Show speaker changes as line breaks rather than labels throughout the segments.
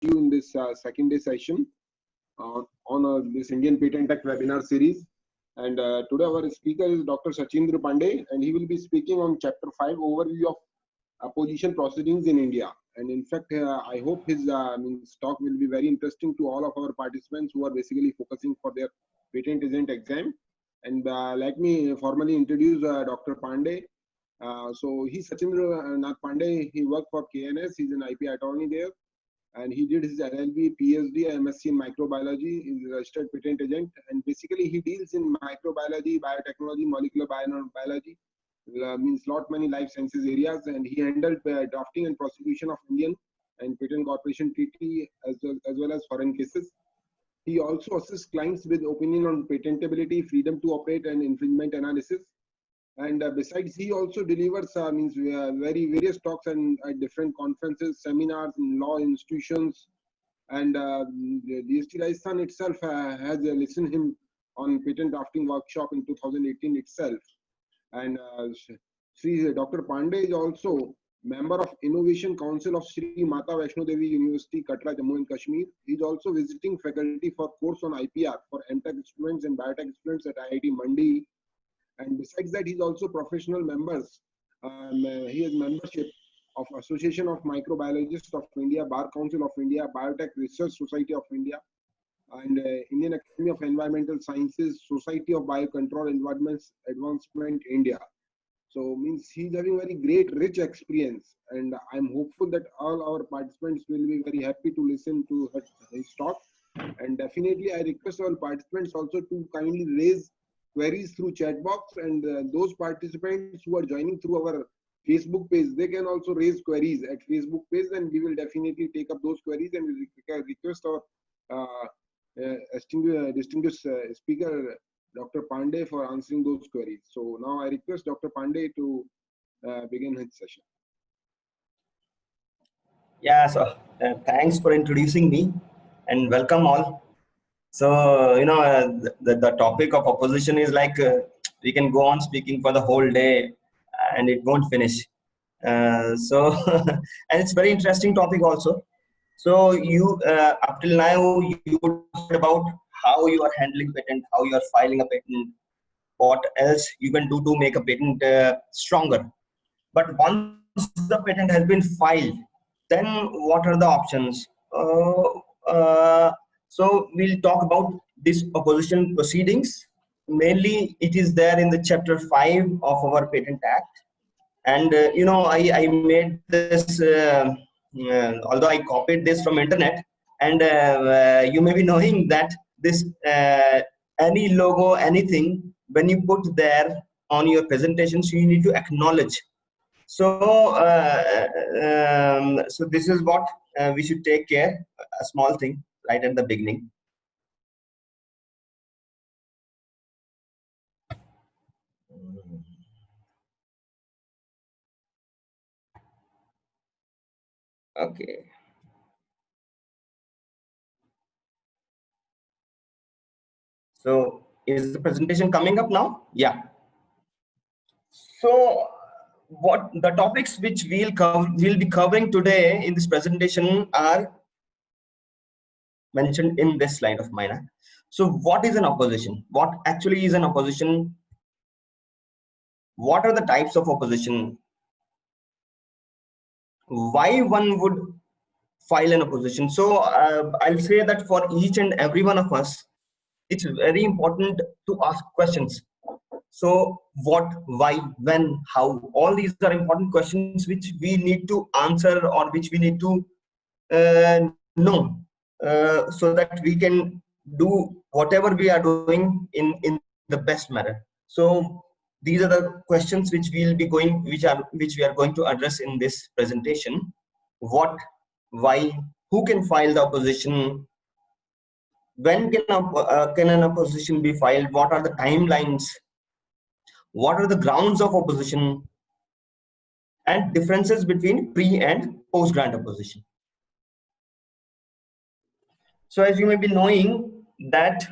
you in this second day session on this Indian Patent Act webinar series. And today our speaker is Dr. Sachindra Pandey, and he will be speaking on Chapter 5, Overview of Opposition Proceedings in India. And in fact, I hope his talk will be very interesting to all of our participants who are basically focusing for their patent agent exam. And let me formally introduce Dr. Pandey. So he's Sachindra Nath Pandey. He worked for KNS. He's an IP attorney there. And he did his LLB, PhD, MSc in microbiology. He's a registered patent agent. And basically, he deals in microbiology, biotechnology, molecular biology. Means lot many life sciences areas. And he handled drafting and prosecution of Indian and Patent Corporation Treaty as well as foreign cases. He also assists clients with opinion on patentability, freedom to operate, and infringement analysis. And besides, he also delivers very various talks and at different conferences, seminars in law institutions. And DST Rajasthan itself has listened him on patent drafting workshop in 2018 itself. And Dr. Pandey is also member of Innovation Council of Sri Mata Vaishno Devi University, Katra, Jammu and Kashmir. He is also visiting faculty for course on IPR for MTech students and biotech students at IIT Mandi. And besides that, he's also professional members. He has membership of Association of Microbiologists of India, Bar Council of India, Biotech Research Society of India, and Indian Academy of Environmental Sciences, Society of Biocontrol Advancement India. So means he's having very great, rich experience, and I'm hopeful that all our participants will be very happy to listen to his talk. And definitely, I request all participants also to kindly raise queries through chat box, and those participants who are joining through our Facebook page, they can also raise queries at Facebook page, and we will definitely take up those queries, and we request our distinguished speaker Dr. Pandey for answering those queries. So now I request Dr. Pandey to begin his session.
Yeah, so thanks for introducing me and welcome all. So, the topic of opposition is like we can go on speaking for the whole day and it won't finish. And it's very interesting topic also. So you, up till now, you talked about how you are handling patent, how you are filing a patent, what else you can do to make a patent stronger. But once the patent has been filed, then what are the options? So we'll talk about this opposition proceedings. Mainly, it is there in the Chapter 5 of our Patent Act. And I made this, although I copied this from internet, and you may be knowing that this any logo, anything, when you put there on your presentations, you need to acknowledge. So so this is what we should take care, a small thing right at the beginning. Okay. So is the presentation coming up now? Yeah. So what the topics which we'll be covering today in this presentation are mentioned in this slide of mine. So what is an opposition? What actually is an opposition? What are the types of opposition? Why one would file an opposition? So I'll say that for each and every one of us, it's very important to ask questions. So what, why, when, how, all these are important questions which we need to answer, or which we need to know, so that we can do whatever we are doing in the best manner. So these are the questions which we are going to address in this presentation. What, why, who can file the opposition, when can an opposition be filed, what are the timelines, what are the grounds of opposition, and differences between pre and post grant opposition. So as you may be knowing that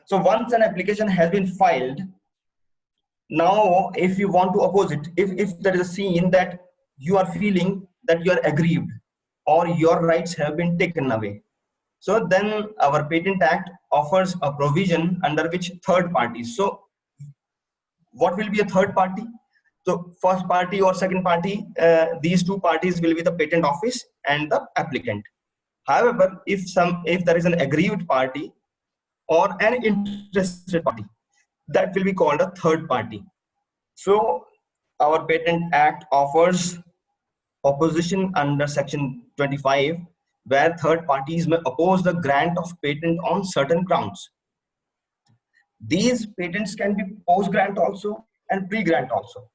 so once an application has been filed, now if you want to oppose it, if there is a scene that you are feeling that you are aggrieved, or your rights have been taken away. So then our Patent Act offers a provision under which third parties. So what will be a third party? So first party or second party, these two parties will be the patent office and the applicant. However, if there is an aggrieved party or an interested party, that will be called a third party. So our Patent Act offers opposition under section 25, where third parties may oppose the grant of patent on certain grounds. These patents can be post grant also and pre grant also.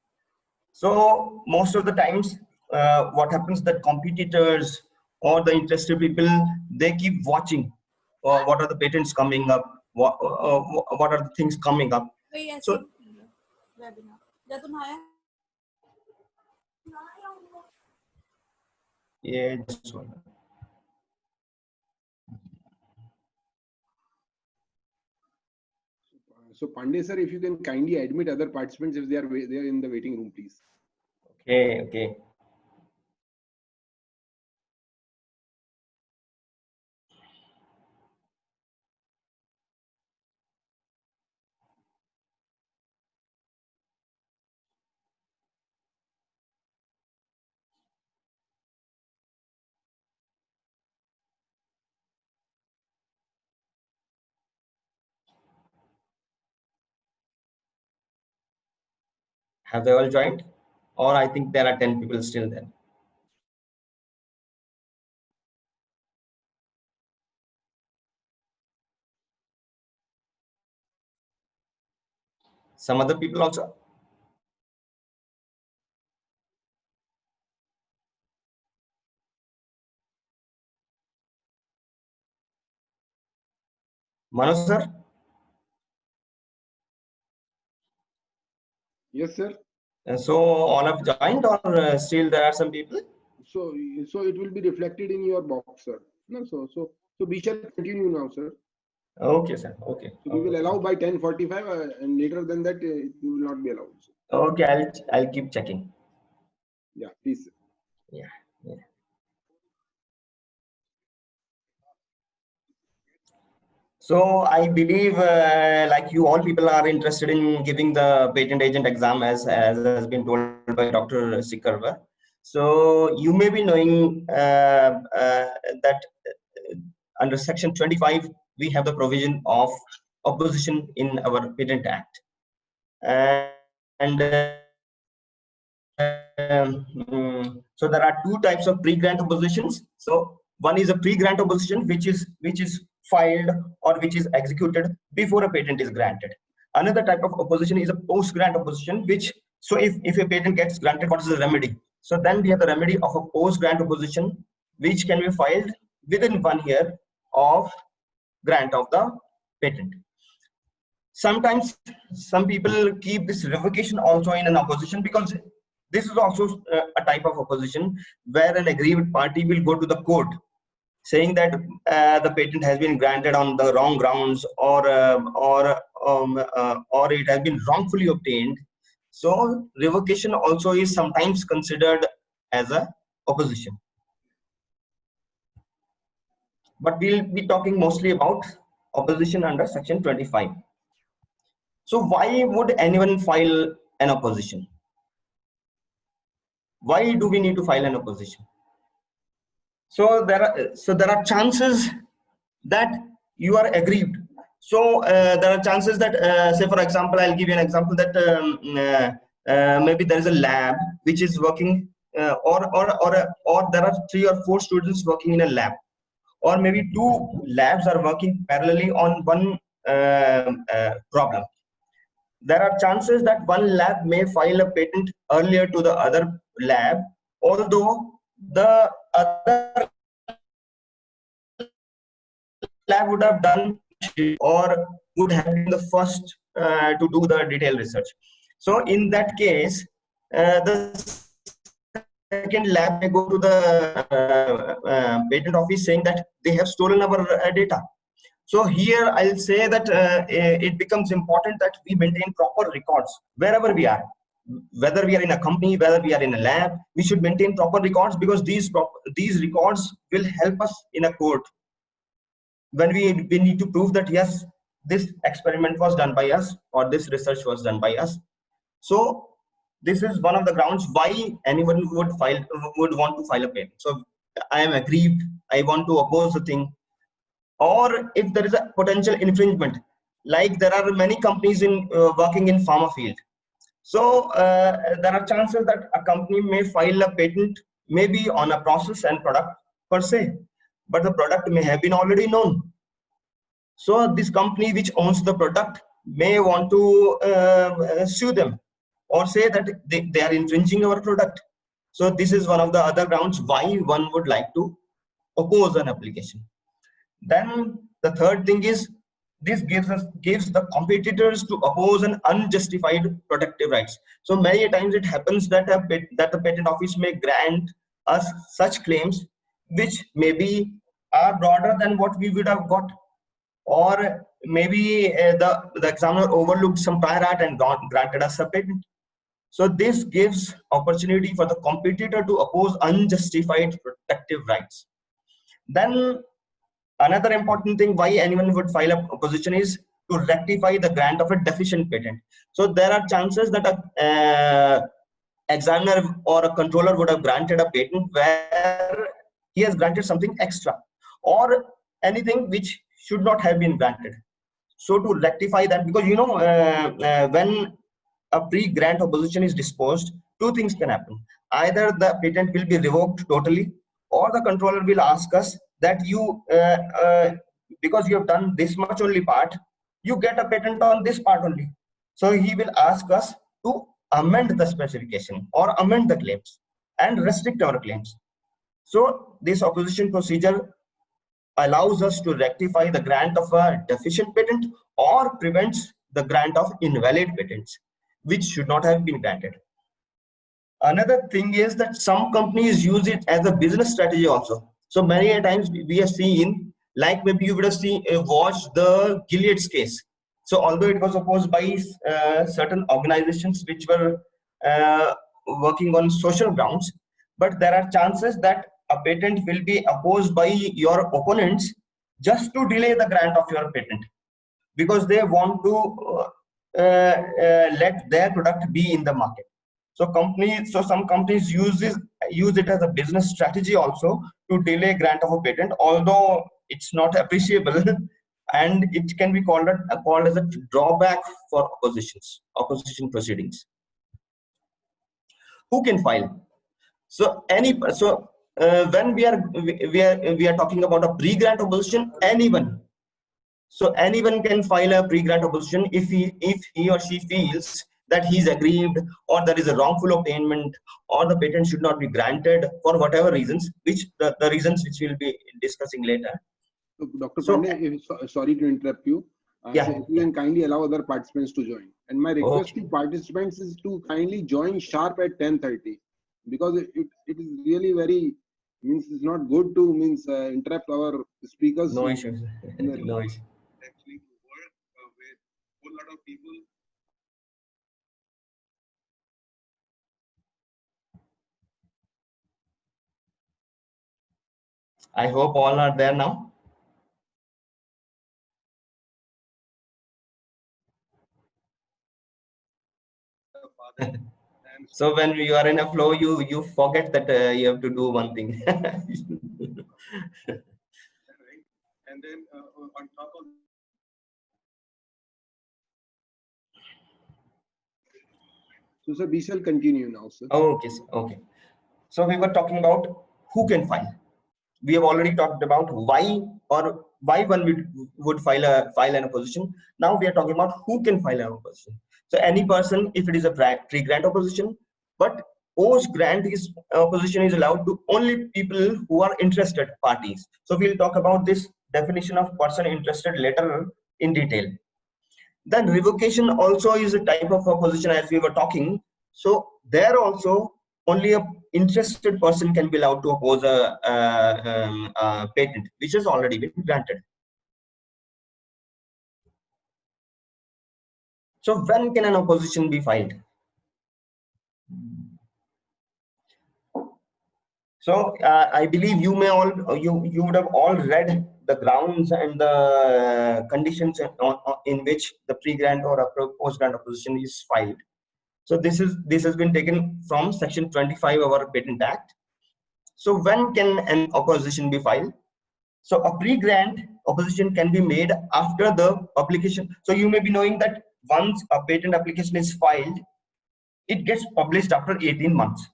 So most of the times what happens that competitors or the interested people, they keep watching what are the patents coming up, what are the things coming up. So yeah, just one.
So Pandey sir, if you can kindly admit other participants if they are in the waiting room, please.
Okay. Have they all joined? Or I think there are 10 people still there. Some other people also? Manu sir?
Yes, sir.
So all have joined, or still there are some people?
So it will be reflected in your box, sir. No, so we shall continue now, sir.
Okay, sir. Okay.
So we will allow by 10:45, and later than that, it will not be allowed. Sir.
Okay, I'll keep checking.
Yeah, please. Sir.
Yeah. So I believe, like you all people are interested in giving the patent agent exam, as has been told by Dr. Sikarwar. So you may be knowing that under section 25, we have the provision of opposition in our Patent Act. So there are two types of pre-grant oppositions. So one is a pre-grant opposition, which is filed or which is executed before a patent is granted. Another type of opposition is a post-grant opposition, which, so if a patent gets granted, what is the remedy? So then we have the remedy of a post-grant opposition, which can be filed within 1 year of grant of the patent. Sometimes some people keep this revocation also in an opposition, because this is also a type of opposition where an aggrieved party will go to the court saying that the patent has been granted on the wrong grounds, or it has been wrongfully obtained. So revocation also is sometimes considered as a opposition. But we'll be talking mostly about opposition under section 25. So why would anyone file an opposition? Why do we need to file an opposition? So there are chances that you are aggrieved. So there are chances that, say for example, I'll give you an example that maybe there is a lab which is working, or there are 3 or 4 students working in a lab, or maybe 2 labs are working parallelly on one problem. There are chances that one lab may file a patent earlier to the other lab, although the other lab would have done or would have been the first to do the detailed research. So in that case, the second lab may go to the patent office saying that they have stolen our data. So here I'll say that it becomes important that we maintain proper records wherever we are. whether we are in a company, whether we are in a lab, we should maintain proper records, because these records will help us in a court when we need to prove that yes, this experiment was done by us or this research was done by us. So this is one of the grounds why anyone would want to file a patent. So I am aggrieved, I want to oppose the thing. Or if there is a potential infringement, like there are many companies in working in pharma field. So there are chances that a company may file a patent maybe on a process and product per se, but the product may have been already known. So this company which owns the product may want to sue them or say that they are infringing our product. So this is one of the other grounds why one would like to oppose an application. Then the third thing is, this gives the competitors to oppose an unjustified protective rights. So many times it happens that the patent office may grant us such claims which maybe are broader than what we would have got, or maybe the examiner overlooked some prior art and granted us a patent. So this gives opportunity for the competitor to oppose unjustified protective rights. Then another important thing why anyone would file a opposition is to rectify the grant of a deficient patent. So there are chances that a examiner or a controller would have granted a patent where he has granted something extra or anything which should not have been granted. So to rectify that, because when a pre-grant opposition is disposed, two things can happen. Either the patent will be revoked totally, or the controller will ask us that because you have done this much only part, you get a patent on this part only. So he will ask us to amend the specification or amend the claims and restrict our claims. So this opposition procedure allows us to rectify the grant of a deficient patent or prevents the grant of invalid patents which should not have been granted. Another thing is that some companies use it as a business strategy also. So many a times we have seen, like maybe you would have watched the Gilead's case. So although it was opposed by certain organizations which were working on social grounds, but there are chances that a patent will be opposed by your opponents just to delay the grant of your patent, because they want to let their product be in the market. So some companies use it as a business strategy also to delay grant of a patent, although it's not appreciable and it can be called as a drawback for opposition proceedings. Who can file? So when we are talking about a pre-grant opposition, anyone. So anyone can file a pre-grant opposition if he or she feels that he's aggrieved, or there is a wrongful obtainment, or the patent should not be granted for whatever reasons, which the reasons which we'll be discussing later.
So, Dr. Pandey, sorry to interrupt you.
Yeah.
So if you can kindly allow other participants to join. And my request to participants is to kindly join sharp at 10:30, because it is really very, it's not good to interrupt our speakers.
No issues. No issues.
Actually work with a whole lot of people.
I hope all are there now. So when you are in a flow, you forget that you have to do one thing.
And then on top of, so sir, we shall continue now, sir.
Oh, okay, okay. So we were talking about who can file. We have already talked about why one would file an opposition. Now we are talking about who can file an opposition. So any person, if it is a pre-grant opposition, but post-grant opposition is allowed to only people who are interested parties. So we'll talk about this definition of person interested later in detail. Then revocation also is a type of opposition, as we were talking. So there also only a interested person can be allowed to oppose a patent which has already been granted. So when can an opposition be filed? So I believe you may all you would have all read the grounds and the conditions in which the pre-grant or a post-grant opposition is filed. So this has been taken from Section 25 of our Patent Act. So when can an opposition be filed? So a pre-grant opposition can be made after the publication. So you may be knowing that once a patent application is filed, it gets published after 18 months.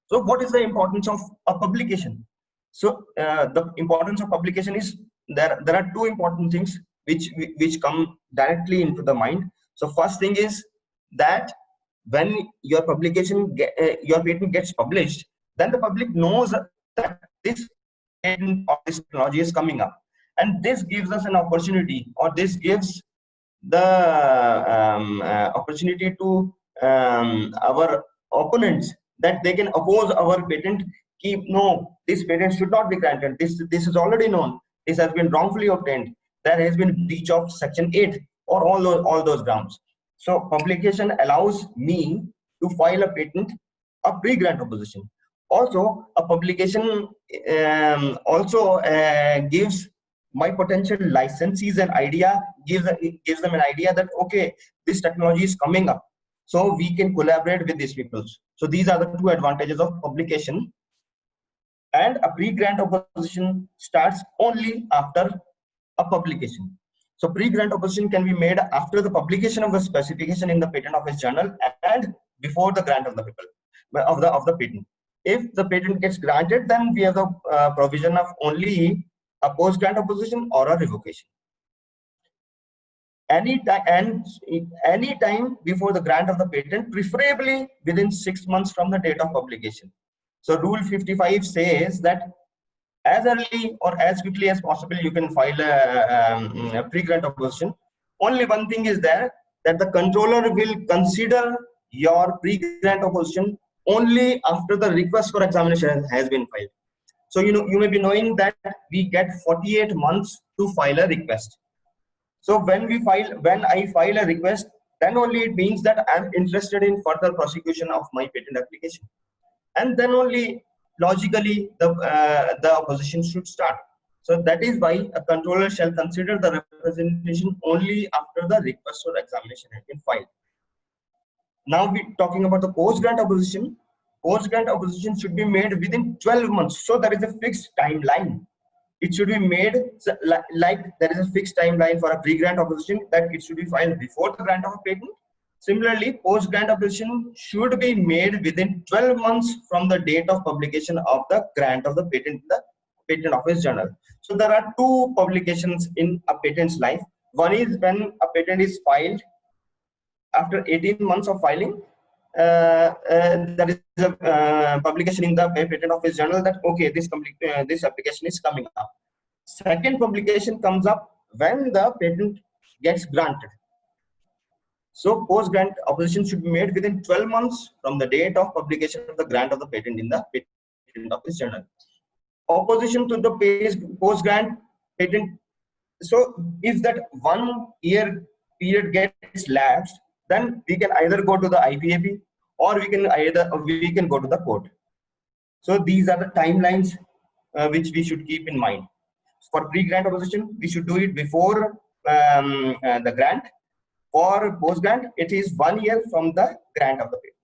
So what is the importance of a publication? So the importance of publication is there are two important things which come directly into the mind. So first thing is that when your your patent gets published, then the public knows that this patent or this technology is coming up, and this gives us an opportunity, or this gives the opportunity to our opponents that they can oppose our patent. No, this patent should not be granted. This is already known. This has been wrongfully obtained. There has been breach of Section 8 or all those grounds. So publication allows me to file a patent, a pre-grant opposition. Also, a publication also gives my potential licensees an idea, gives them an idea that okay, this technology is coming up, so we can collaborate with these people. So these are the two advantages of publication. And a pre-grant opposition starts only after a publication. So pre-grant opposition can be made after the publication of the specification in the Patent Office Journal and before the grant of the patent. If the patent gets granted, then we have the provision of only a post-grant opposition or a revocation. Any time before the grant of the patent, preferably within 6 months from the date of publication. So Rule 55 says that as early or as quickly as possible you can file a pre-grant opposition. Only one thing is there, that the controller will consider your pre-grant opposition only after the request for examination has been filed. So you may be knowing that we get 48 months to file a request. So when I file a request, then only it means that I'm interested in further prosecution of my patent application, and then only logically the opposition should start. So that is why a controller shall consider the representation only after the request for examination has been filed. Now we're talking about the post-grant opposition. Post-grant opposition should be made within 12 months. So there is a fixed timeline. It should be made like there is a fixed timeline for a pre-grant opposition, that it should be filed before the grant of a patent. Similarly, post-grant opposition should be made within 12 months from the date of publication of the grant of the patent in the Patent Office Journal. So there are two publications in a patent's life. One is when a patent is filed after 18 months of filing. There is a publication in the Patent Office Journal that okay, this application is coming up. Second publication comes up when the patent gets granted. So post-grant opposition should be made within 12 months from the date of publication of the grant of the patent in the Patent Office Journal. Opposition to the post-grant patent. So if that 1 year period gets lapsed, then we can either go to the IPAB or we can go to the court. So these are the timelines which we should keep in mind. For pre-grant opposition, we should do it before the grant. For post-grant, it is 1 year from the grant of the patent.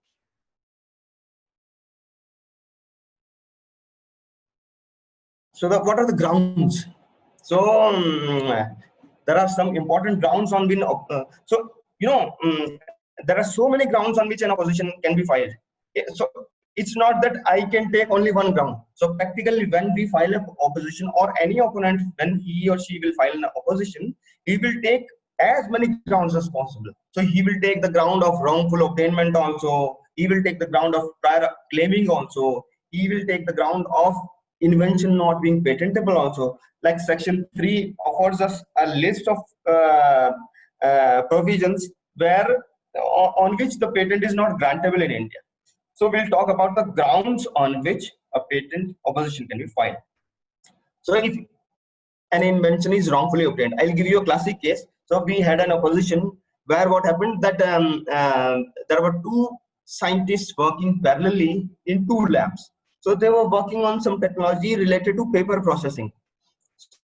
So what are the grounds? So there are some important grounds on which there are so many grounds on which an opposition can be filed. So it's not that I can take only one ground. So practically, when we file an opposition, or any opponent, when he or she will file an opposition, he will take as many grounds as possible. So he will take the ground of wrongful obtainment also. He will take the ground of prior claiming also. He will take the ground of invention not being patentable also. Like Section 3 offers us a list of provisions where on which the patent is not grantable in India. So we'll talk about the grounds on which a patent opposition can be filed. So if an invention is wrongfully obtained, I'll give you a classic case. So we had an opposition where what happened that there were two scientists working parallelly in two labs. So they were working on some technology related to paper processing.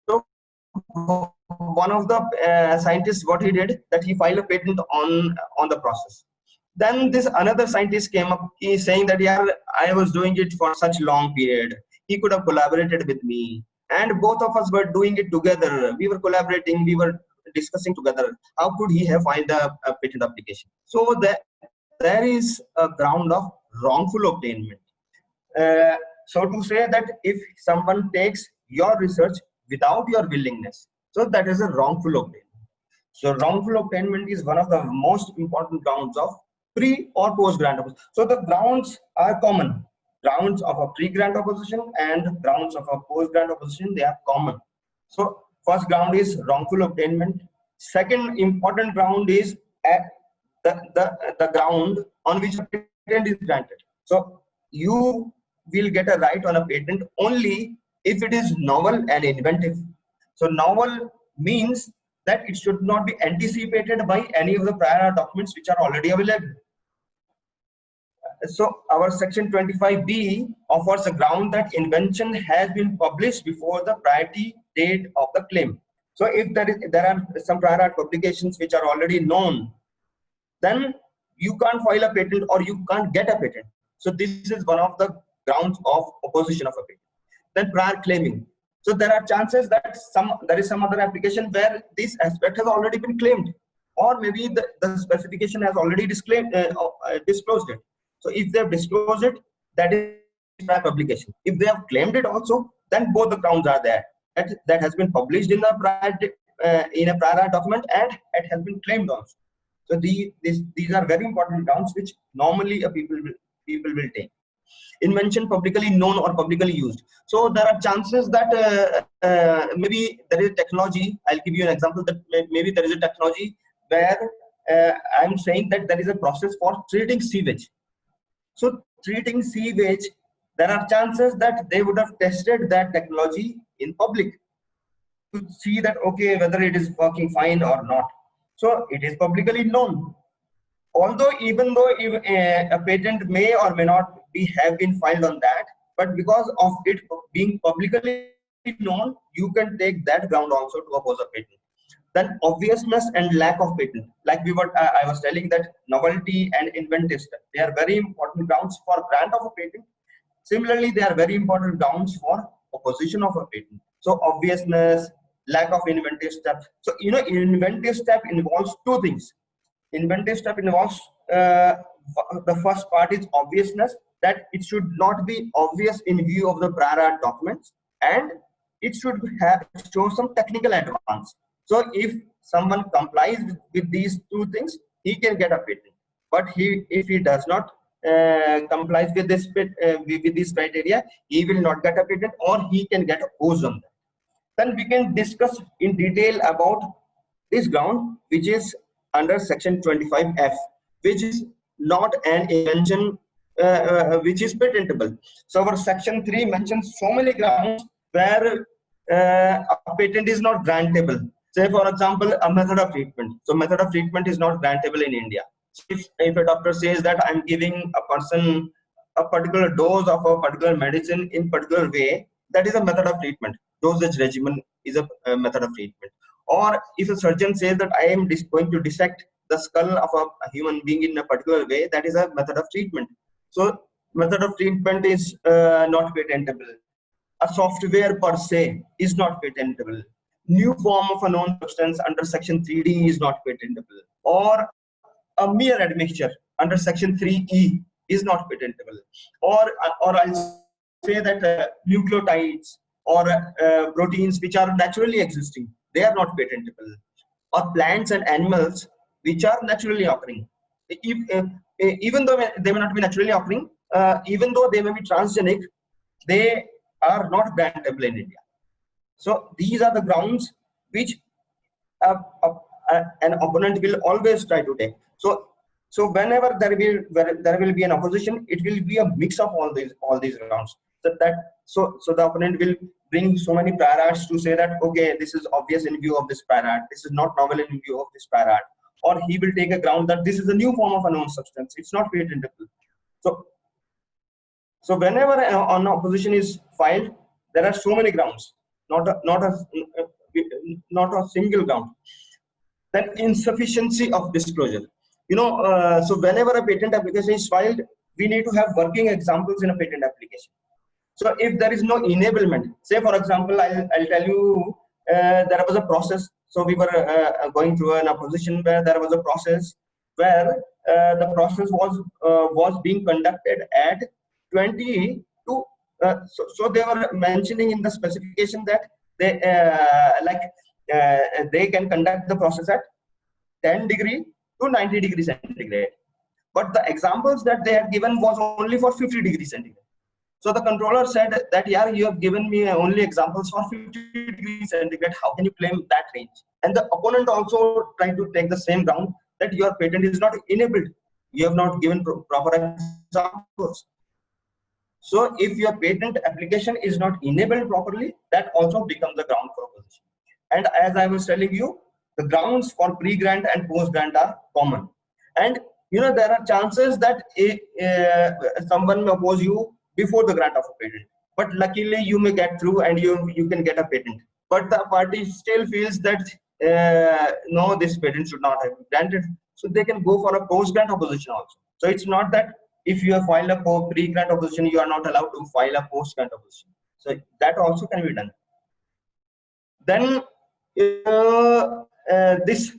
So one of the scientists, what he did, that he filed a patent on the process. Then this another scientist came up, he saying that, yeah, I was doing it for such long period, he could have collaborated with me, and both of us were doing it together, we were collaborating, we were discussing together, how could he have filed a patent application? So there is a ground of wrongful obtainment. So to say that if someone takes your research without your willingness, so that is a wrongful obtainment. So wrongful obtainment is one of the most important grounds of pre or post grant opposition. So the grounds are common. Grounds of a pre-grant opposition and grounds of a post-grant opposition, they are common. So first ground is wrongful obtainment. Second important ground is the ground on which a patent is granted. So you will get a right on a patent only if it is novel and inventive. So novel means that it should not be anticipated by any of the prior documents which are already available. So our section 25B offers a ground that invention has been published before the priority date of the claim. So if there are some prior art publications which are already known, then you can't file a patent or you can't get a patent. So this is one of the grounds of opposition of a patent. Then prior claiming. So there are chances that there is some other application where this aspect has already been claimed, or maybe the specification has already disclosed it. So if they have disclosed it, that is prior publication. If they have claimed it also, then both the grounds are there. That has been published in a prior document and it has been claimed also. So these are very important grounds which normally people will take. Invention publicly known or publicly used. So there are chances that maybe there is technology. I'll give you an example that maybe there is a technology where I'm saying that there is a process for treating sewage. So treating sewage, there are chances that they would have tested that technology in public to see that, okay, whether it is working fine or not. So it is publicly known. Although even though a patent may or may not have been filed on that, but because of it being publicly known, you can take that ground also to oppose a patent. Then obviousness and lack of patent, like I was telling that novelty and inventiveness, they are very important grounds for grant of a patent. Similarly, they are very important grounds for opposition of a patent. So obviousness, lack of inventive step. So inventive step involves two things. Inventive step involves the first part is obviousness, that it should not be obvious in view of the prior art documents, and it should show some technical advance. So if someone complies with these two things, he can get a patent. But if he does not complies with this criteria, he will not get a patent, or he can get opposed on that. Then we can discuss in detail about this ground, which is under section 25F, which is not an invention which is patentable. So our section 3 mentions so many grounds where a patent is not grantable. Say for example, a method of treatment. So method of treatment is not grantable in India. So if a doctor says that I'm giving a person a particular dose of a particular medicine in particular way, that is a method of treatment. Dosage regimen is a method of treatment. Or if a surgeon says that I am going to dissect the skull of a human being in a particular way, that is a method of treatment. So method of treatment is not patentable. A software per se is not patentable. New form of a known substance under section 3D is not patentable. Or a mere admixture under section 3E is not patentable. Or I'll say that nucleotides or proteins which are naturally existing, they are not patentable. Or plants and animals which are naturally occurring, even though they may not be naturally occurring, even though they may be transgenic, they are not grantable in India. So these are the grounds which an opponent will always try to take. So whenever there will be an opposition, it will be a mix of all these grounds. So the opponent will bring so many prior arts to say that, okay, this is obvious in view of this prior art, this is not novel in view of this prior art. Or he will take a ground that this is a new form of a known substance, it's not patentable. So So whenever an opposition is filed, there are so many grounds, not a single ground. Then insufficiency of disclosure. So whenever a patent application is filed, we need to have working examples in a patent application. So if there is no enablement, say for example, I'll tell you, there was a process. So we were going through an opposition where there was a process where the process was being conducted at 20 to. So they were mentioning in the specification that they can conduct the process at 10 degree to 90 degree centigrade. But the examples that they had given was only for 50 degree centigrade. So the controller said that, yeah, you have given me only examples for 50 degrees centigrade. How can you claim that range? And the opponent also tried to take the same ground that your patent is not enabled. You have not given proper examples. So if your patent application is not enabled properly, that also becomes the ground for opposition. And as I was telling you, the grounds for pre-grant and post-grant are common. And there are chances that someone may oppose you before the grant of a patent, but luckily you may get through and you can get a patent. But the party still feels that no, this patent should not have been granted, so they can go for a post-grant opposition also. So it's not that if you have filed a pre-grant opposition, you are not allowed to file a post-grant opposition. So that also can be done. Then this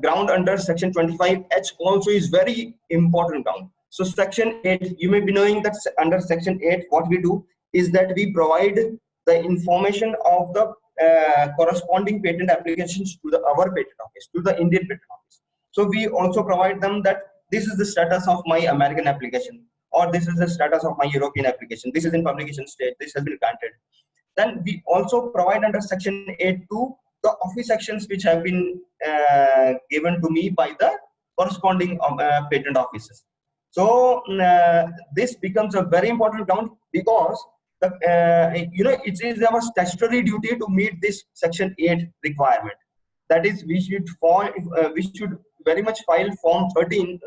ground under section 25H also is very important ground. So section 8, you may be knowing that under section 8, what we do is that we provide the information of the corresponding patent applications to our patent office, to the Indian patent office. So we also provide them that this is the status of my American application, or this is the status of my European application. This is in publication stage. This has been granted. Then we also provide under section 8.2 the office sections which have been given to me by the corresponding patent offices. So this becomes a very important ground because it is our statutory duty to meet this section 8 requirement. That is, we should very much file form 13,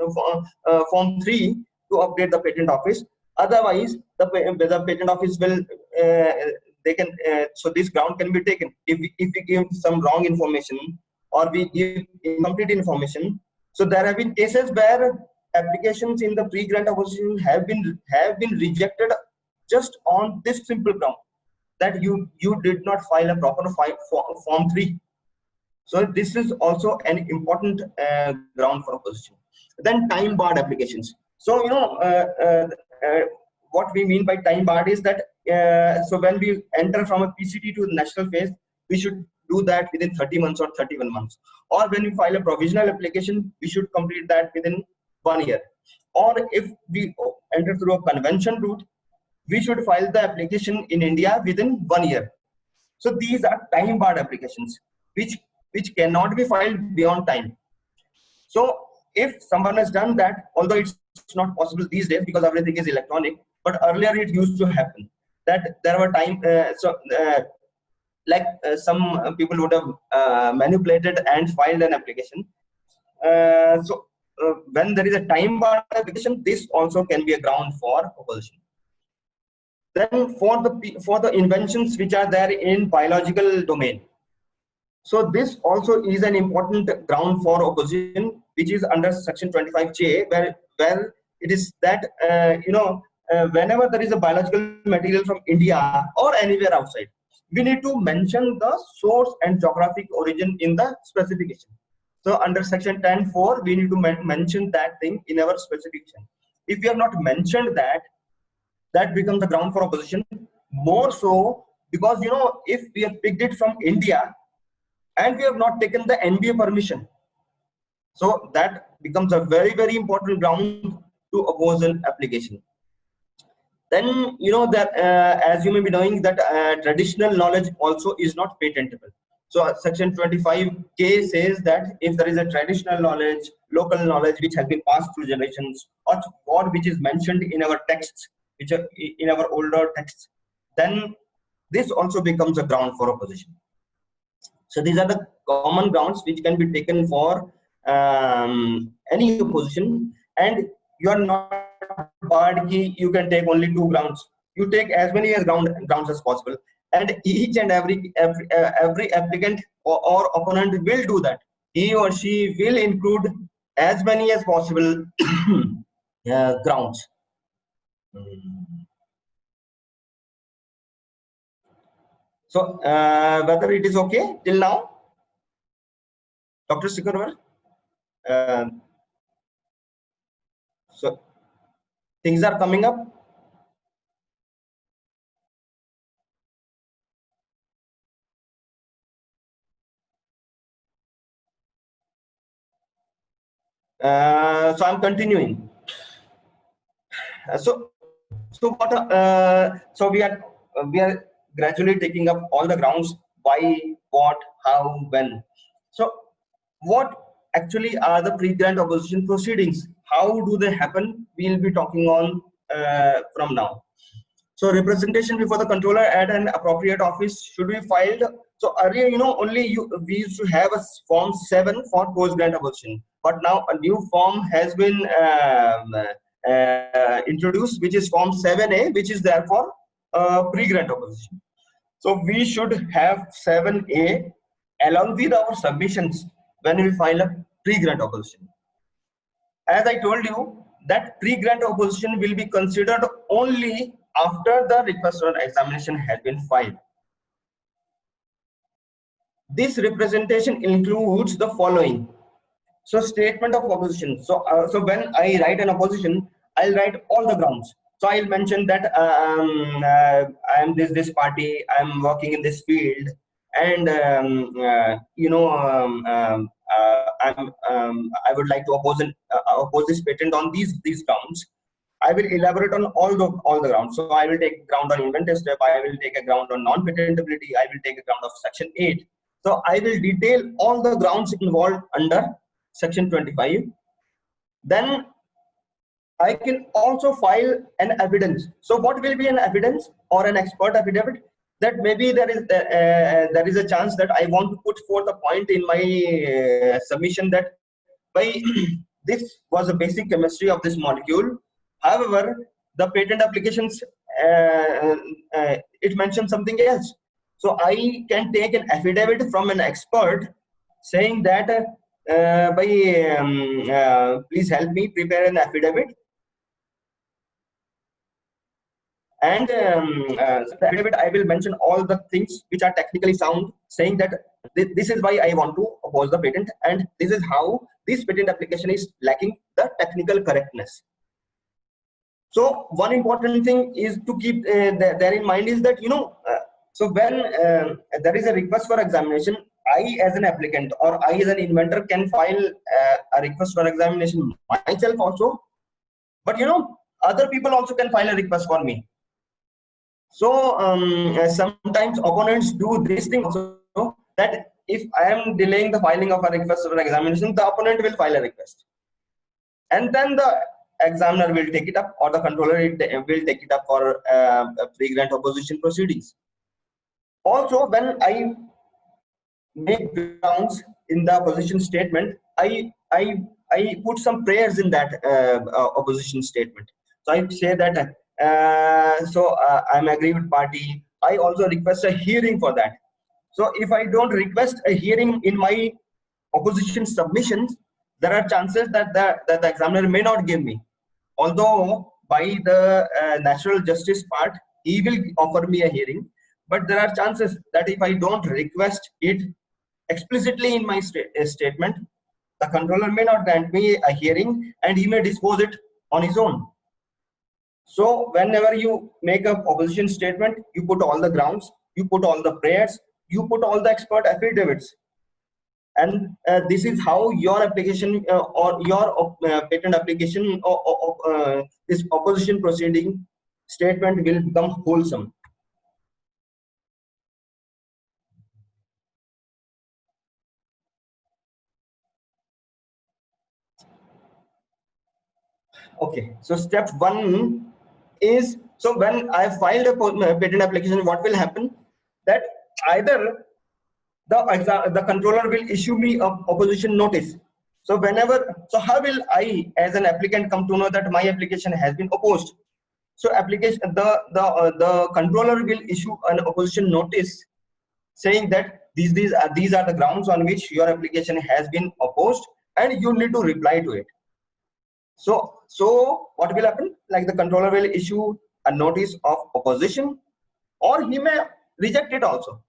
form 3 to update the patent office. Otherwise, the patent office will so this ground can be taken if we give some wrong information or we give incomplete information. So there have been cases where applications in the pre-grant opposition have been rejected just on this simple ground that you did not file a proper form 3. So this is also an important ground for opposition. Then time barred applications. So what we mean by time barred is that so when we enter from a PCT to the national phase, we should do that within 30 months or 31 months. Or when we file a provisional application, we should complete that within 1 year. Or if we enter through a convention route, we should file the application in India within 1 year. So these are time barred applications which cannot be filed beyond time. So if someone has done that, although it's not possible these days because everything is electronic, but earlier it used to happen that there were time some people would have manipulated and filed an application. When there is a time barred application, this also can be a ground for opposition. Then for the inventions which are there in biological domain, so this also is an important ground for opposition, which is under section 25J, where it is that whenever there is a biological material from India or anywhere outside, we need to mention the source and geographic origin in the specification. So under section 10.4, we need to mention that thing in our specification. If we have not mentioned that, that becomes the ground for opposition. More so because if we have picked it from India and we have not taken the NBA permission, so that becomes a very, very important ground to oppose an application. Then that as you may be knowing that traditional knowledge also is not patentable. So section 25K says that if there is a traditional knowledge, local knowledge which has been passed through generations, or which is mentioned in our texts, which are in our older texts, then this also becomes a ground for opposition. So these are the common grounds which can be taken for any opposition, and you are not barred key, you can take only 2 grounds. You take as many as grounds as possible, and each and every applicant or opponent will do that. He or she will include as many as possible grounds. So whether it is okay till now, Dr. Sikarwar? So things are coming up. So I'm continuing. So we are gradually taking up all the grounds: why, what, how, when. So what actually are the pre-grant opposition proceedings? How do they happen? We'll be talking on from now. So representation before the controller at an appropriate office should be filed. So earlier, we used to have a form 7 for post-grant opposition, but now a new form has been introduced, which is form 7A, which is therefore pre-grant opposition. So we should have 7A along with our submissions when we file a pre-grant opposition. As I told you, that pre-grant opposition will be considered only after the request for examination has been filed. This representation includes the following. So statement of opposition. So when I write an opposition, I'll write all the grounds. So I'll mention that I am this party, I'm working in this field, and I would like to oppose this patent on these grounds. I will elaborate on all the grounds. So I will take ground on inventive step, I will take a ground on non-patentability, I will take a ground of section 8. So I will detail all the grounds involved under section 25. Then I can also file an evidence. So what will be an evidence or an expert affidavit? That maybe there is a chance that I want to put forth a point in my submission that by this was the basic chemistry of this molecule. However, the patent applications it mentions something else. So I can take an affidavit from an expert saying that please help me prepare an affidavit, and the affidavit I will mention all the things which are technically sound, saying that this is why I want to oppose the patent, and this is how this patent application is lacking the technical correctness. So one important thing is to keep there in mind is that so when there is a request for examination, I as an applicant or I as an inventor can file a request for examination myself also, but other people also can file a request for me. So sometimes opponents do this thing also, that if I am delaying the filing of a request for examination, the opponent will file a request, and then the examiner will take it up, or the controller will take it up for pre-grant opposition proceedings. Also, when I make grounds in the opposition statement, I put some prayers in that opposition statement. So I say that I'm aggrieved party. I also request a hearing for that. So if I don't request a hearing in my opposition submissions, there are chances that the examiner may not give me. Although by the natural justice part, he will offer me a hearing, but there are chances that if I don't request it explicitly in my statement, the controller may not grant me a hearing and he may dispose it on his own. So whenever you make a opposition statement, you put all the grounds, you put all the prayers, you put all the expert affidavits, and this is how your application or your patent application or this opposition proceeding statement will become wholesome. Okay, so step 1 is, so when I filed a patent application, what will happen? That either the controller will issue me a opposition notice So how will I as an applicant come to know that my application has been opposed? So the controller will issue an opposition notice saying that these are the grounds on which your application has been opposed and you need to reply to it. So what will happen? Like the controller will issue a notice of opposition, or he may reject it also.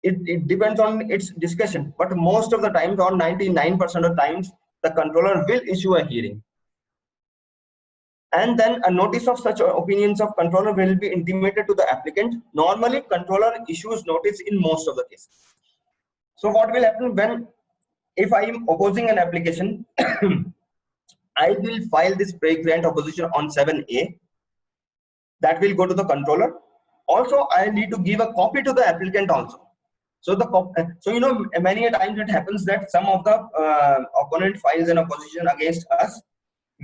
It depends on its discussion, but most of the times, or 99% of times, the controller will issue a hearing. And then a notice of such opinions of controller will be intimated to the applicant. Normally, controller issues notice in most of the cases. So what will happen if I am opposing an application, I will file this pre-grant opposition on 7A. That will go to the controller. Also, I need to give a copy to the applicant also. So many a times it happens that some of the opponent files an opposition against us.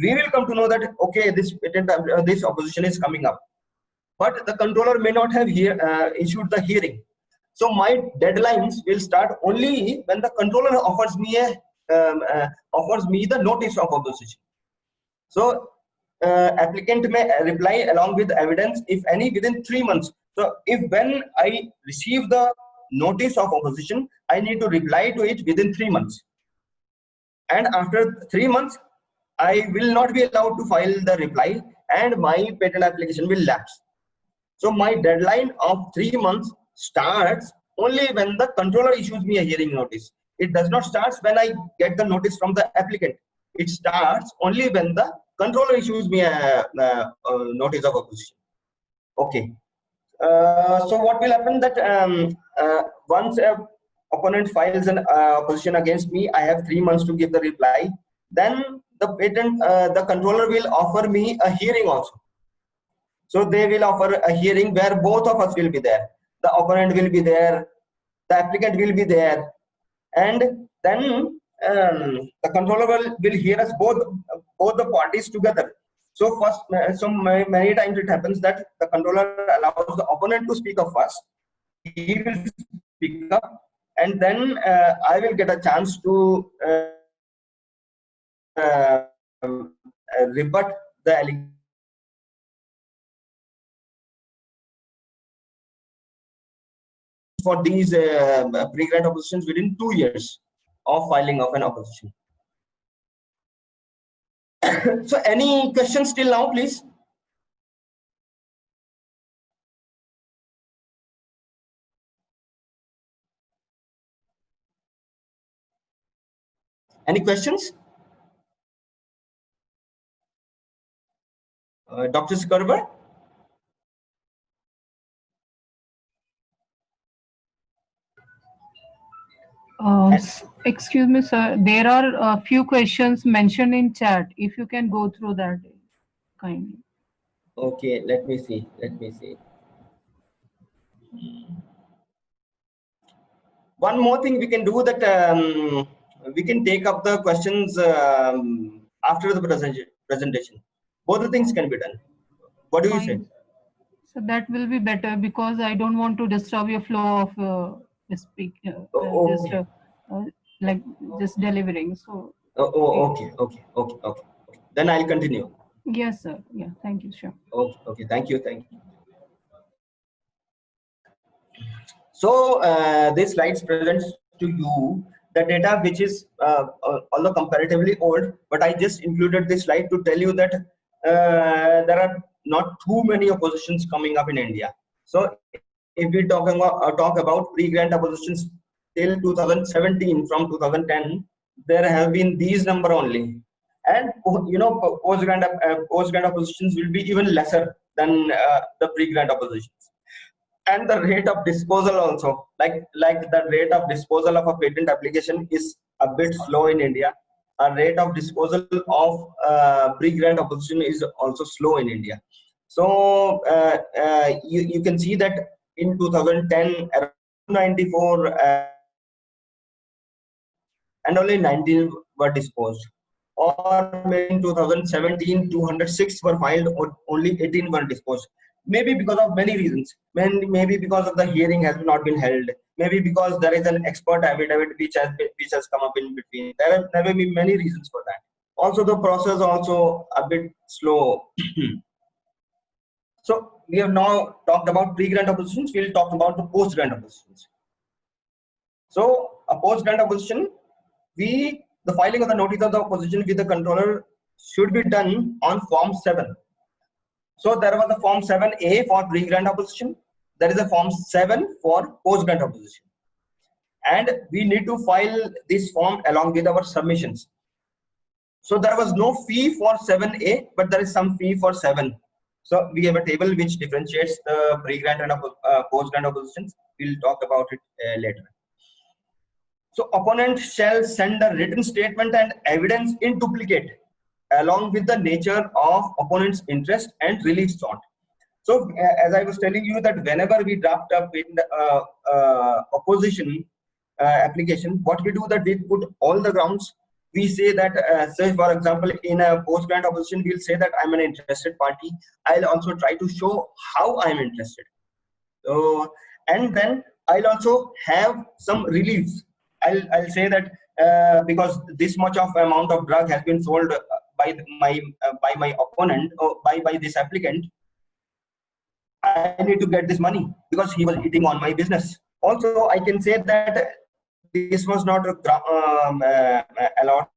We will come to know that okay, this opposition is coming up, but the controller may not have issued the hearing. So my deadlines will start only when the controller offers me the notice of opposition. So applicant may reply along with evidence, if any, within 3 months. So when I receive the notice of opposition, I need to reply to it within 3 months. And after 3 months, I will not be allowed to file the reply and my patent application will lapse. So my deadline of 3 months starts only when the controller issues me a hearing notice. It does not start when I get the notice from the applicant. It starts only when the controller issues me a notice of opposition. Okay. So what will happen that once an opponent files an opposition against me, I have 3 months to give the reply. Then the controller will offer me a hearing also. So they will offer a hearing where both of us will be there. The opponent will be there, the applicant will be there, and then the controller will hear us both the parties together. So many times it happens that the controller allows the opponent to speak up first. He will speak up, and then I will get a chance to rebut the allegation for these pre-grant oppositions within 2 years of filing of an opposition. So any questions till now, please? Any questions? Dr. Skarber?
Excuse me, sir. There are a few questions mentioned in chat. If you can go through that, kindly.
Okay, let me see. One more thing we can do that we can take up the questions after the presentation. Both the things can be done. What do you say?
So that will be better because I don't want to disturb your flow of just delivering. So.
Okay. Then I'll continue.
Yes, sir. Yeah. Thank you. Sure.
Okay. Thank you. So this slide presents to you the data which is although comparatively old, but I just included this slide to tell you that there are not too many oppositions coming up in India. So if we talk about pre-grant oppositions till 2017, from 2010, there have been these number only, and post-grant oppositions will be even lesser than the pre-grant oppositions. And the rate of disposal also, like the rate of disposal of a patent application is a bit slow in India. A rate of disposal of pre-grant opposition is also slow in India. So you can see that in 2010 around 94 and only 19 were disposed, or in 2017 206 were filed, or only 18 were disposed. maybe because of many reasons. Maybe because of the hearing has not been held. Maybe because there is an expert affidavit which has come up in between. There may be many reasons for that. Also, the process also a bit slow. So we have now talked about pre-grant oppositions. We'll talk about the post-grant oppositions. So a post-grant opposition, the filing of the notice of the opposition with the controller should be done on Form 7. So there was a Form 7A for pre-grant opposition. There is a Form 7 for post-grant opposition. And we need to file this form along with our submissions. So there was no fee for 7A, but there is some fee for 7. So we have a table which differentiates the pre-grant and post-grant oppositions. We'll talk about it later. So opponent shall send a written statement and evidence in duplicate along with the nature of opponent's interest and relief sought. So as I was telling you that whenever we draft up in the opposition application, what we do that we put all the grounds. We say that, say for example, in a post-grant opposition, we'll say that I'm an interested party. I'll also try to show how I'm interested. So, and then I'll also have some reliefs. I'll say that because this much of amount of drug has been sold by my opponent or by this applicant, I need to get this money because he was eating on my business. Also, I can say that this was not allowed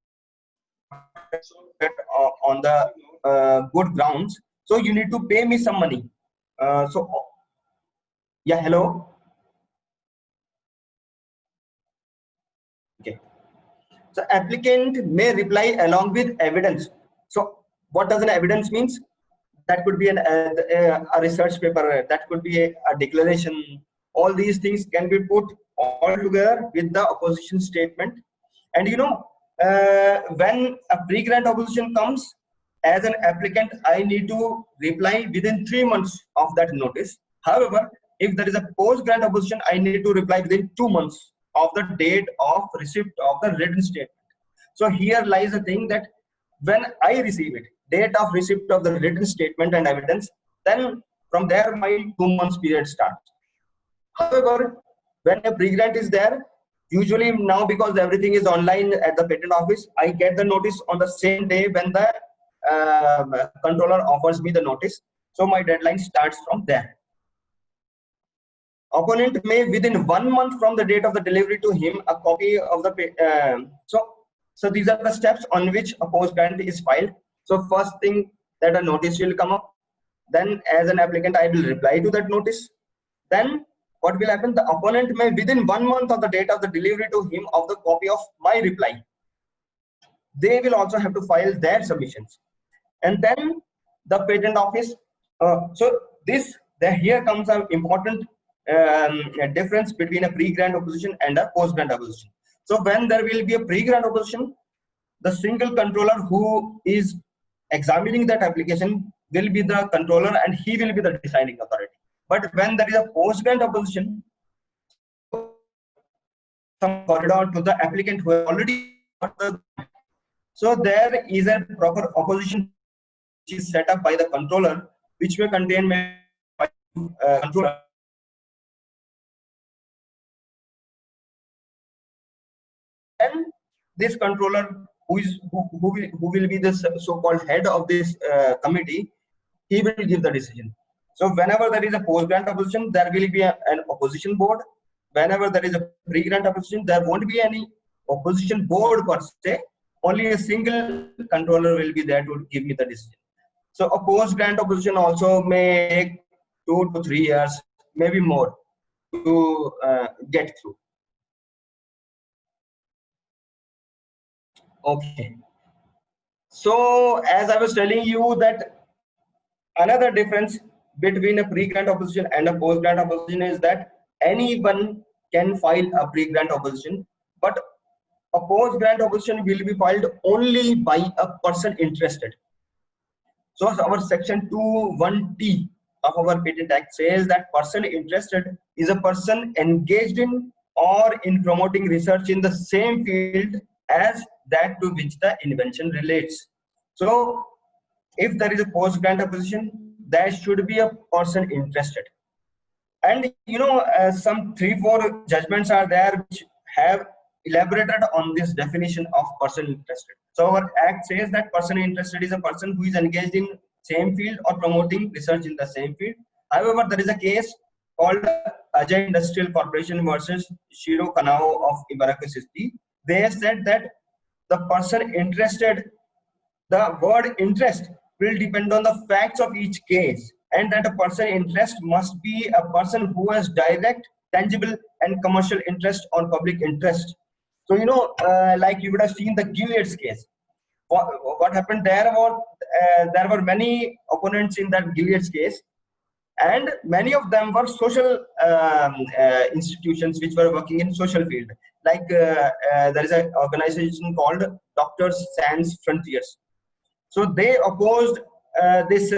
on the good grounds. So you need to pay me some money. So yeah, hello. Okay. So applicant may reply along with evidence. So what does an evidence means? That could be a research paper. That could be a declaration. All these things can be put all together with the opposition statement. And you know, when a pre-grant opposition comes, as an applicant, I need to reply within 3 months of that notice. However, if there is a post-grant opposition, I need to reply within 2 months of the date of receipt of the written statement. So here lies the thing that when I receive it, date of receipt of the written statement and evidence, then from there my 2 months period starts. However, when a pre-grant is there, usually now because everything is online at the patent office, I get the notice on the same day when the controller offers me the notice. So my deadline starts from there. Opponent may within 1 month from the date of the delivery to him a copy of the so these are the steps on which a post-grant is filed. So first thing that a notice will come up. Then as an applicant, I will reply to that notice. Then what will happen? The opponent may within 1 month of the date of the delivery to him of the copy of my reply. They will also have to file their submissions. And then the patent office. Here comes an important difference between a pre-grant opposition and a post-grant opposition. So when there will be a pre-grant opposition, the single controller who is examining that application will be the controller and he will be the deciding authority. But when there is a post-grant opposition, some corridor to the applicant who already got the. So there is a proper opposition which is set up by the controller, which may contain controller. And this controller, who will be the so-called head of this committee, he will give the decision. So whenever there is a post-grant opposition, there will be an opposition board. Whenever there is a pre-grant opposition, there won't be any opposition board per se. Only a single controller will be there to give me the decision. So a post-grant opposition also may take 2 to 3 years, maybe more, to get through. Okay. So as I was telling you that another difference between a pre-grant opposition and a post-grant opposition is that anyone can file a pre-grant opposition, but a post-grant opposition will be filed only by a person interested. So our section 2(1)(t) of our Patent Act says that person interested is a person engaged in or in promoting research in the same field as that to which the invention relates. So if there is a post-grant opposition, there should be a person interested. And you know, some 3-4 judgments are there which have elaborated on this definition of person interested. So our act says that person interested is a person who is engaged in same field or promoting research in the same field. However, there is a case called Ajay Industrial Corporation versus Shiro Kanao of Ibaraki City. They said that the person interested, the word interest will depend on the facts of each case, and that a person interest must be a person who has direct, tangible and commercial interest on public interest. So you know, like you would have seen the Gilead's case. What happened there was there were many opponents in that Gilead's case, and many of them were social institutions which were working in social field. Like there is an organization called Doctors Sans Frontiers. So they opposed this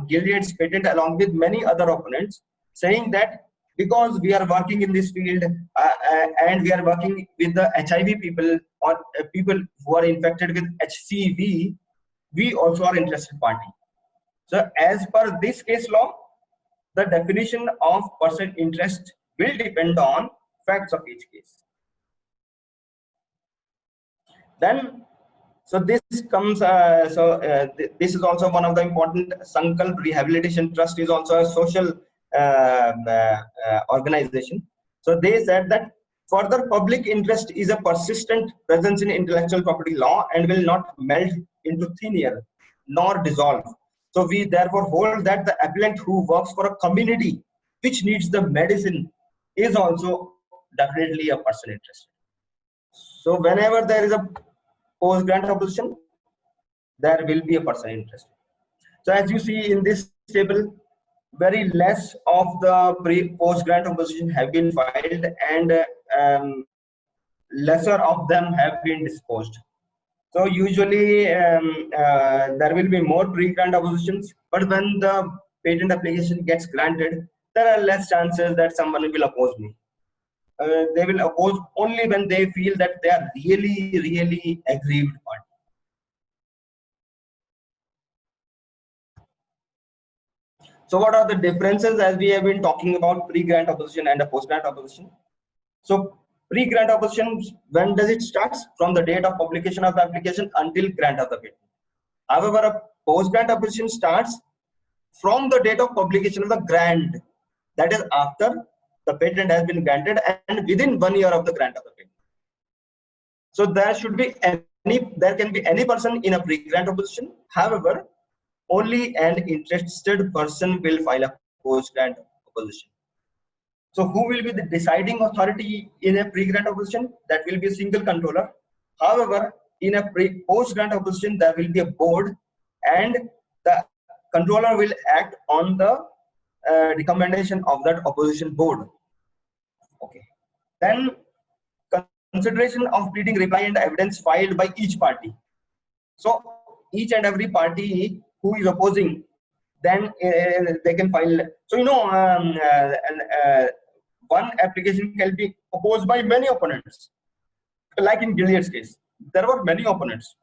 Gilead's patent along with many other opponents, saying that because we are working in this field and we are working with the HIV people or people who are infected with HCV, we also are interested party. So as per this case law, the definition of person interest will depend on facts of each case. Then, so this comes, this is also one of the important. Sankalp Rehabilitation Trust is also a social organization. So they said that further public interest is a persistent presence in intellectual property law and will not melt into thin air nor dissolve. So we therefore hold that the applicant who works for a community which needs the medicine is also definitely a person interested. So whenever there is a post-grant opposition, there will be a person interested. So as you see in this table, very less of the post-grant opposition have been filed, and lesser of them have been disposed. So usually there will be more pre-grant oppositions, but when the patent application gets granted, there are less chances that someone will oppose me. They will oppose only when they feel that they are really aggrieved party. So what are the differences as we have been talking about pre-grant opposition and a post-grant opposition? So pre-grant opposition, when does it start? From the date of publication of the application until grant of the patent. However, a post-grant opposition starts from the date of publication of the grant, that is after the patent has been granted and within 1 year of the grant of the patent. So there can be any person in a pre-grant opposition. However, only an interested person will file a post-grant opposition. So who will be the deciding authority in a pre-grant opposition? That will be a single controller. However, in a post-grant opposition, there will be a board, and the controller will act on the recommendation of that opposition board. Okay. Then consideration of pleading, reply and evidence filed by each party. So each and every party who is opposing, then they can file. So you know, one application can be opposed by many opponents. Like in Gilead's case, there were many opponents.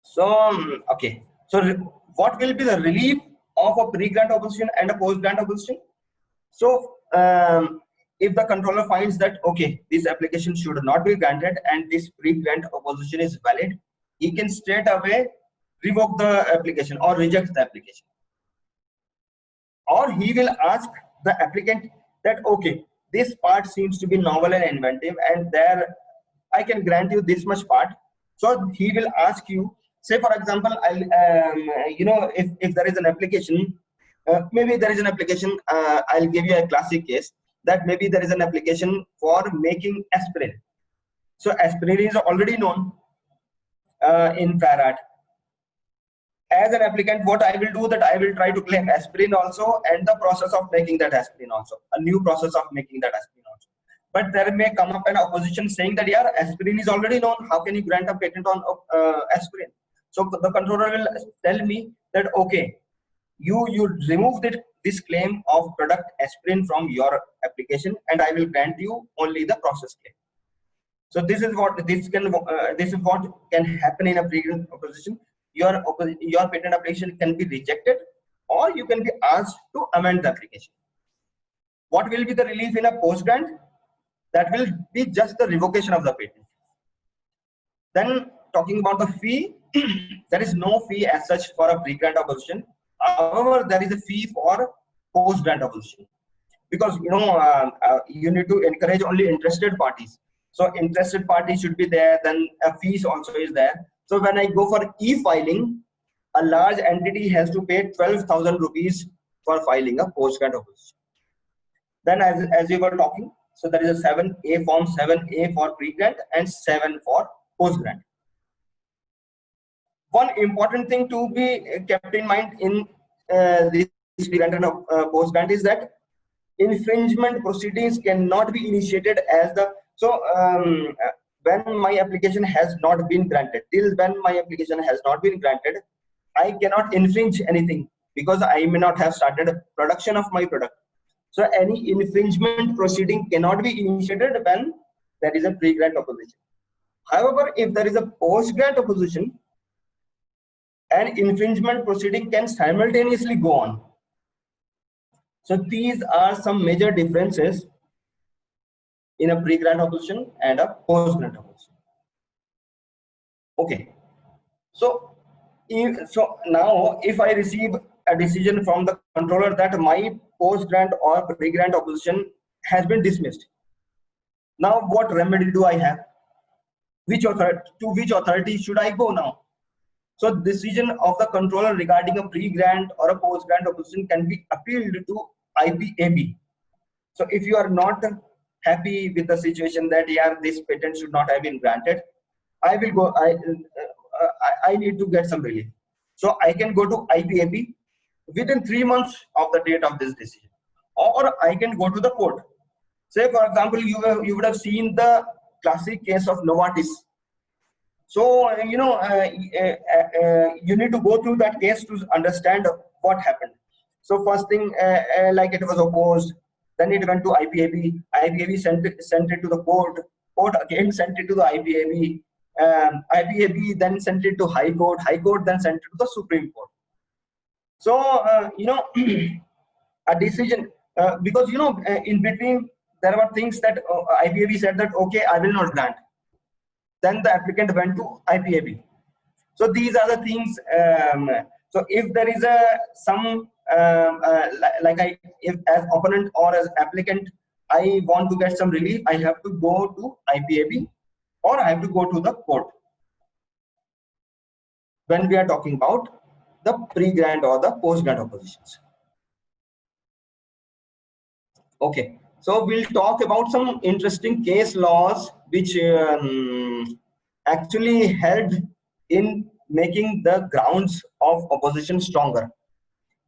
So okay, so what will be the relief of a pre-grant opposition and a post-grant opposition? So if the controller finds that okay, this application should not be granted and this pre-grant opposition is valid, he can straight away revoke the application or reject the application. Or he will ask the applicant that okay, this part seems to be novel and inventive, and there I can grant you this much part. So he will ask you, say for example, you know, if there is an application, maybe there is an application, I'll give you a classic case, that maybe there is an application for making aspirin. So aspirin is already known in prior art. As an applicant, what I will do, that I will try to claim aspirin also and the process of making that aspirin also, a new process of making that aspirin also. But there may come up an opposition saying that yeah, aspirin is already known, how can you grant a patent on aspirin? So the controller will tell me that okay, you remove this claim of product aspirin from your application, and I will grant you only the process claim. So this is what can happen in a pre-grant opposition. Your patent application can be rejected, or you can be asked to amend the application. What will be the relief in a post grant? That will be just the revocation of the patent. Then talking about the fee, there is no fee as such for a pre-grant opposition. However, there is a fee for post-grant opposition, because you need to encourage only interested parties. So interested parties should be there. Then a fees also is there. So when I go for e-filing, a large entity has to pay 12,000 rupees for filing a post-grant opposition. Then as we were talking, so there is a 7A form, 7A for pre-grant and 7 for post-grant. One important thing to be kept in mind in this pre-grant and post-grant is that infringement proceedings cannot be initiated as the, when my application has not been granted, till when my application has not been granted, I cannot infringe anything because I may not have started production of my product. So any infringement proceeding cannot be initiated when there is a pre-grant opposition. However, if there is a post-grant opposition, an infringement proceeding can simultaneously go on. So these are some major differences in a pre-grant opposition and a post-grant opposition. Okay. So now if I receive a decision from the controller that my post-grant or pre-grant opposition has been dismissed, now what remedy do I have? To which authority should I go now? So decision of the controller regarding a pre-grant or a post-grant opposition can be appealed to IPAB. So if you are not happy with the situation that this patent should not have been granted, I will go. I need to get some relief. So I can go to IPAB within 3 months of the date of this decision, or I can go to the court. Say for example, you would have seen the classic case of Novartis. So you need to go through that case to understand what happened. So first thing, like it was opposed, then it went to IPAB. IPAB sent it to the court. Court again sent it to the IPAB. IPAB then sent it to High Court. High Court then sent it to the Supreme Court. So a decision, because in between there were things that IPAB said that okay, I will not grant. Then the applicant went to IPAB. So these are the things. So if there is if as opponent or as applicant, I want to get some relief, I have to go to IPAB or I have to go to the court. When we are talking about the pre-grant or the post-grant oppositions. Okay, so we'll talk about some interesting case laws which actually helped in making the grounds of opposition stronger.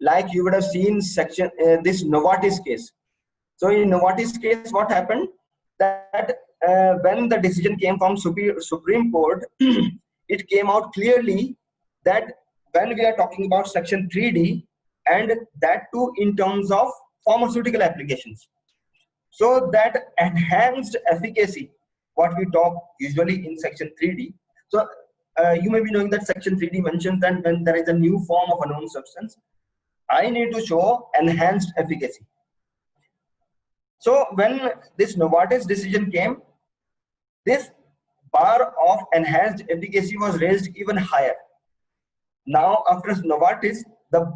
Like you would have seen this Novartis case. So in Novartis case, what happened? That when the decision came from Supreme Court, it came out clearly that when we are talking about Section 3D, and that too in terms of pharmaceutical applications, so that enhanced efficacy, what we talk usually in Section 3D. So you may be knowing that Section 3D mentions that when there is a new form of a known substance, I need to show enhanced efficacy. So when this Novartis decision came, this bar of enhanced efficacy was raised even higher. Now after Novartis, the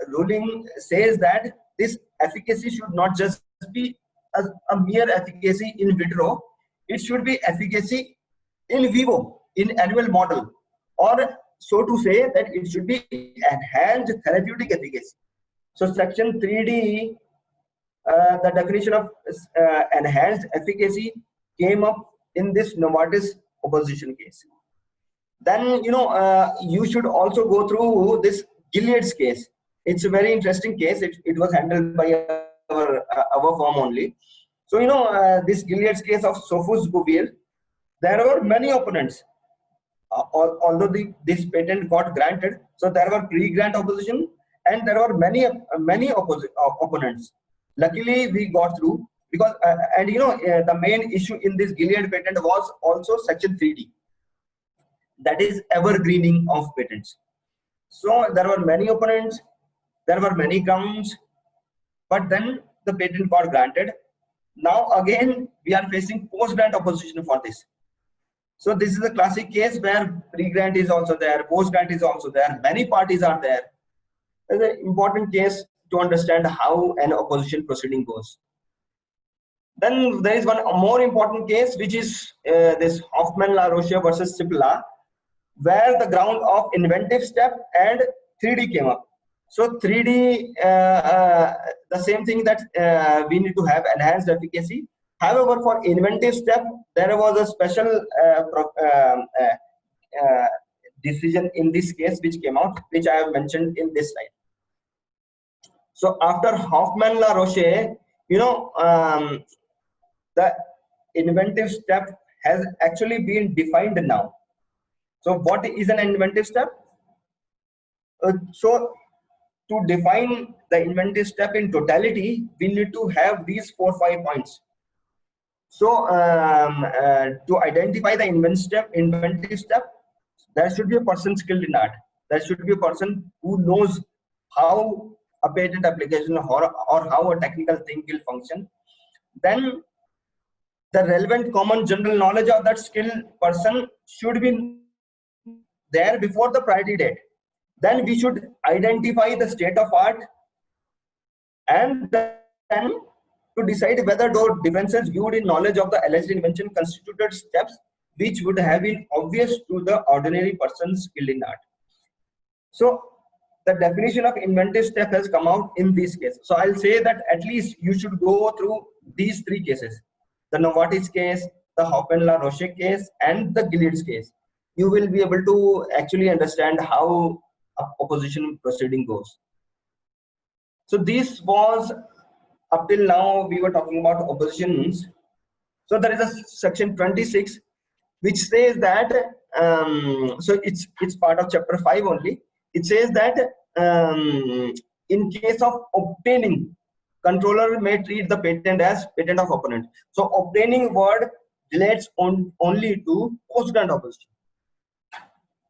ruling says that this efficacy should not just be a mere efficacy in vitro, it should be efficacy in vivo, in animal model, or so to say that it should be enhanced therapeutic efficacy. So Section 3D, the definition of enhanced efficacy came up in this Novartis opposition case. Then you should also go through this Gilead's case. It's a very interesting case. It was handled by our firm only. So this Gilead's case of Sofosbuvir, there were many opponents. Although this patent got granted, so there were pre-grant opposition and there were many opponents. Luckily, we got through because the main issue in this Gilead patent was also Section 3D. That is evergreening of patents. So there were many opponents, there were many grounds, but then the patent got granted. Now again we are facing post-grant opposition for this. So this is a classic case where pre-grant is also there, post-grant is also there, many parties are there. It's an important case to understand how an opposition proceeding goes. Then there is one more important case, which is this Hoffmann-La Roche versus Cipla, where the ground of inventive step and 3D came up. So 3D, the same thing that we need to have enhanced efficacy. However, for inventive step, there was a special decision in this case which came out, which I have mentioned in this slide. So after Hoffmann-La Roche, you know, the inventive step has actually been defined now. So what is an inventive step? So to define the inventive step in totality, we need to have these 4-5 points. So to identify the inventive step, there should be a person skilled in art. There should be a person who knows how a patent application or how a technical thing will function. Then the relevant common general knowledge of that skilled person should be there before the priority date. Then we should identify the state of art, and then to decide whether those differences viewed in knowledge of the alleged invention constituted steps which would have been obvious to the ordinary person skilled in art. So the definition of inventive step has come out in this case. So I'll say that at least you should go through these 3 cases: the Novartis case, the Hoffmann-La Roche case, and the Gilead's case. You will be able to actually understand how a opposition proceeding goes. So this was, up till now we were talking about oppositions. So there is a section 26 which says that so it's part of chapter 5 only. It says that in case of obtaining, controller may treat the patent as patent of opponent. So obtaining word relates only to post-grant opposition.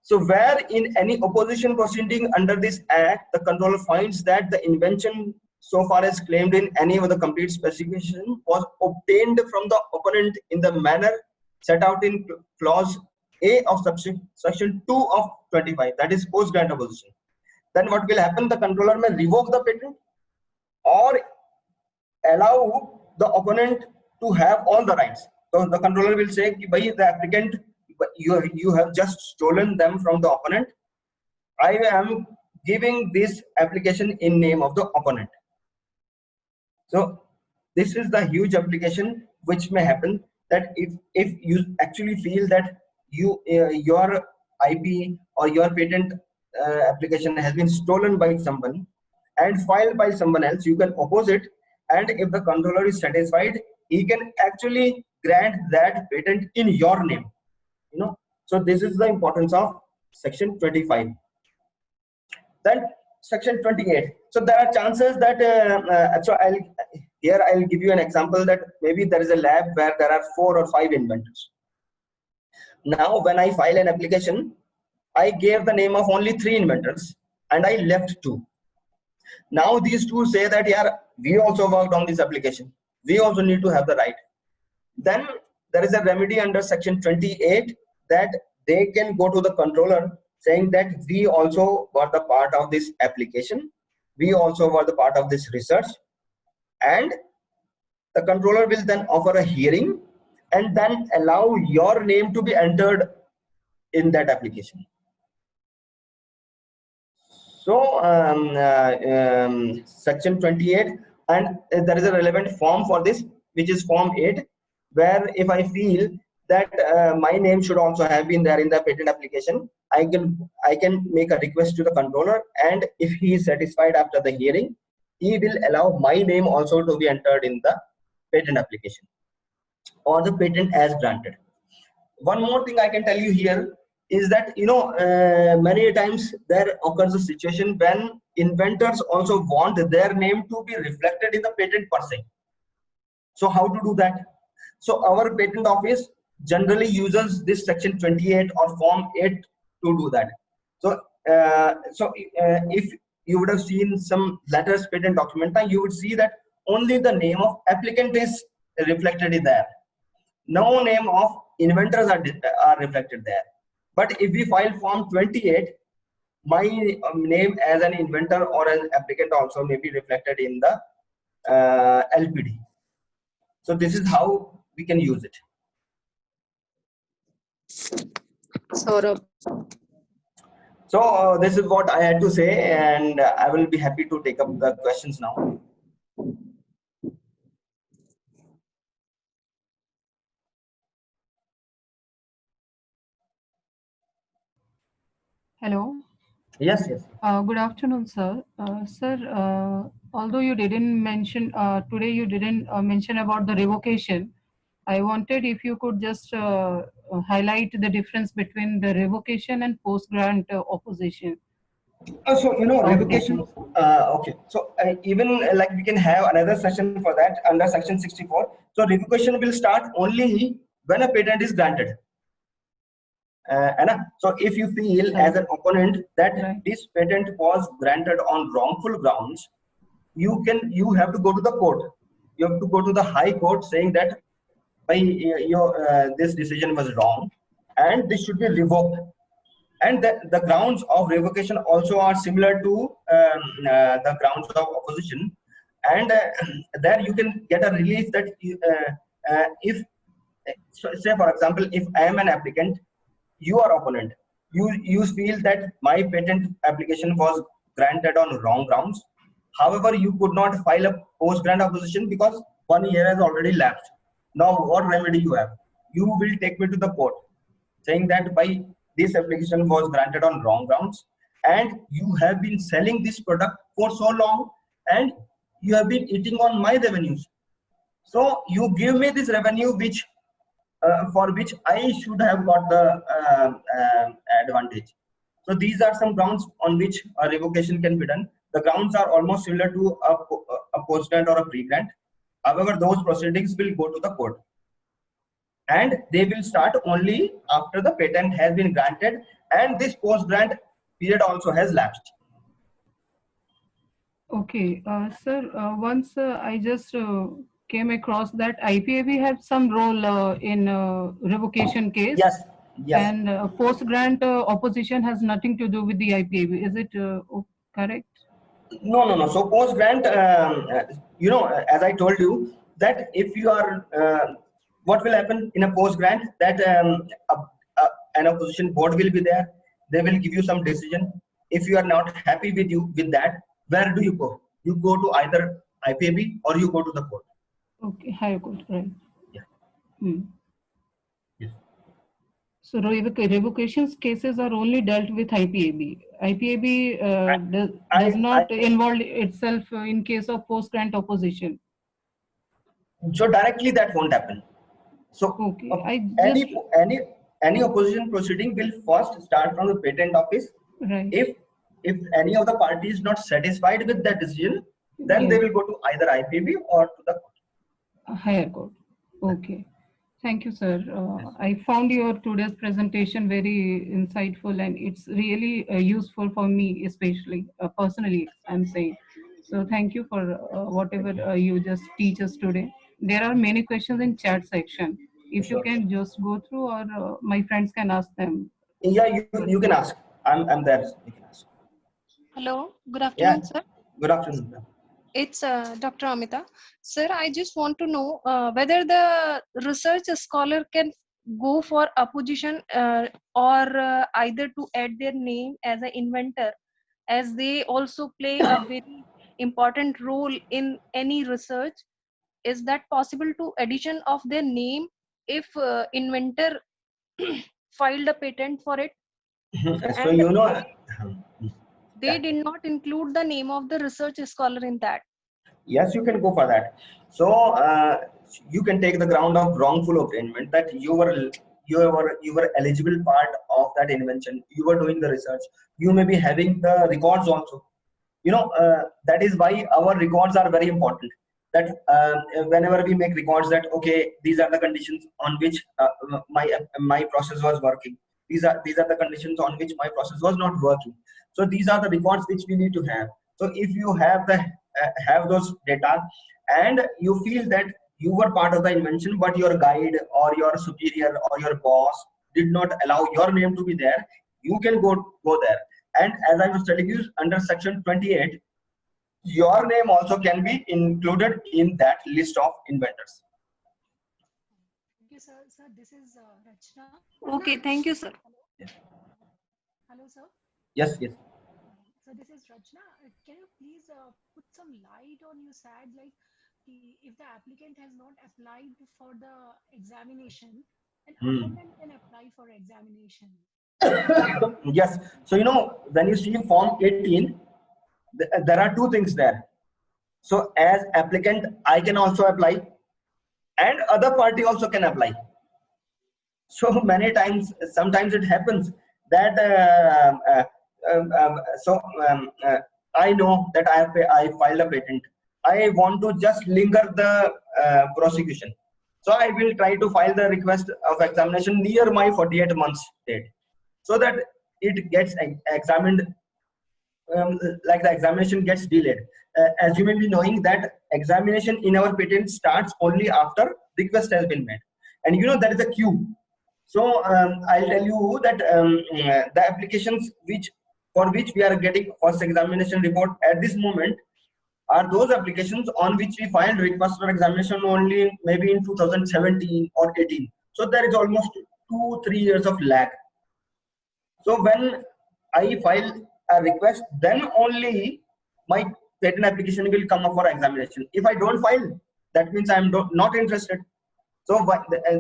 So where in any opposition proceeding under this act, the controller finds that the invention so far as claimed in any of the complete specification was obtained from the opponent in the manner set out in clause A of section 2 of 25, that is post-grant opposition. Then what will happen? The controller may revoke the patent or allow the opponent to have all the rights. So the controller will say, by the applicant, you have just stolen them from the opponent. I am giving this application in name of the opponent. So this is the huge application which may happen, that if you actually feel that your IP or your patent application has been stolen by someone and filed by someone else, you can oppose it, and if the controller is satisfied, he can actually grant that patent in your name. You know, so this is the importance of section 25. Then section 28. So there are chances that I'll give you an example that maybe there is a lab where there are 4 or 5 inventors. Now when I file an application, I gave the name of only 3 inventors and I left 2. Now these 2 say that, yeah, we also worked on this application, we also need to have the right. Then there is a remedy under section 28 that they can go to the controller saying that we also were the part of this application, we also were the part of this research, and the controller will then offer a hearing and then allow your name to be entered in that application. So section 28, and there is a relevant form for this, which is form 8, where if I feel that my name should also have been there in the patent application, I can make a request to the controller, and if he is satisfied after the hearing, he will allow my name also to be entered in the patent application or the patent as granted. One more thing I can tell you here is that, you know, many times there occurs a situation when inventors also want their name to be reflected in the patent per se. So how to do that? So our patent office generally uses this section 28 or form 8 to do that. So if you would have seen some letters patent document, you would see that only the name of applicant is reflected in there. No name of inventors are reflected there. But if we file form 28, my name as an inventor or an applicant also may be reflected in the LPD. So this is how we can use it.
Saurabh.
So this is what I had to say, and I will be happy to take up the questions now.
Hello.
Yes, yes.
Good afternoon, sir. Sir, although you didn't mention today, you didn't mention about the revocation. I wanted if you could just highlight the difference between the revocation and post-grant opposition.
So revocation. Okay. So even like we can have another session for that under section 64. So revocation will start only when a patent is granted. So if you feel as an opponent that this patent was granted on wrongful grounds, you have to go to the court. You have to go to the high court saying that by this decision was wrong and this should be revoked. And the grounds of revocation also are similar to the grounds of opposition. And there you can get a relief that if, so say for example, if I am an applicant, you are opponent, you feel that my patent application was granted on wrong grounds. However, you could not file a post-grant opposition because 1 year has already lapsed. Now, what remedy you have? You will take me to the court, saying that by this application was granted on wrong grounds, and you have been selling this product for so long, and you have been eating on my revenues. So you give me this revenue which for which I should have got the advantage. So these are some grounds on which a revocation can be done. The grounds are almost similar to a post-grant or a pre-grant. However, those proceedings will go to the court. And they will start only after the patent has been granted and this post-grant period also has lapsed.
Okay, sir, once I just came across that IPAB has some role in revocation case.
Yes, yes.
And post-grant opposition has nothing to do with the IPAB. Is it correct?
No. So post-grant, as I told you, that if you are, what will happen in a post-grant, that an opposition board will be there. They will give you some decision. If you are not happy with that, where do you go? You go to either IPAB or you go to the court.
Okay, higher court, right?
Yeah.
Yes. So revocation cases are only dealt with IPAB. IPAB does not involve itself in case of post-grant opposition.
So directly that won't happen. So
okay,
any opposition proceeding will first start from the patent office.
Right.
If any of the parties is not satisfied with that decision, then they will go to either IPAB or to the court.
Higher court. Okay. Thank you, sir. I found your today's presentation very insightful, and it's really useful for me, especially personally, I'm saying. So thank you for whatever you just teach us today. There are many questions in chat section. If you can just go through, or my friends can ask them.
Yeah, you can ask. I'm there. You can ask.
Hello. Good afternoon, sir.
Good afternoon.
It's Dr. Amita. Sir, I just want to know whether the research scholar can go for opposition or either to add their name as an inventor, as they also play a very important role in any research. Is that possible to addition of their name if inventor filed a patent for it?
So
they did not include the name of the research scholar in that.
Yes, you can go for that. So you can take the ground of wrongful obtainment, that you were eligible part of that invention. You were doing the research. You may be having the records also. That is why our records are very important. That whenever we make records that okay, these are the conditions on which my process was working. these are the conditions on which my process was not working. So these are the records which we need to have. So if you have the have those data, and you feel that you were part of the invention, but your guide or your superior or your boss did not allow your name to be there, you can go there. And as I was telling you, under section 28, your name also can be included in that list of inventors.
Thank you, sir. Sir, this is Rachna.
Okay, thank you, sir.
Hello, sir.
Yes, yes.
So this is Rachna. Can you please put some light on your side, like if the applicant has not applied for the examination, an opponent can apply for examination.
Yes. So when you see form 18, there are two things there. So as applicant, I can also apply, and other party also can apply. So many times, sometimes it happens that I know that I filed a patent. I want to just linger the prosecution. So I will try to file the request of examination near my 48 months date, so that it gets examined, like the examination gets delayed. As you may be knowing that examination in our patent starts only after request has been made, and there is a queue. So I'll tell you that the applications for which we are getting first examination report at this moment are those applications on which we filed request for examination only maybe in 2017 or 18. So there is almost 2-3 years of lag. So when I file a request, then only my patent application will come up for examination. If I don't file, that means I am not interested. So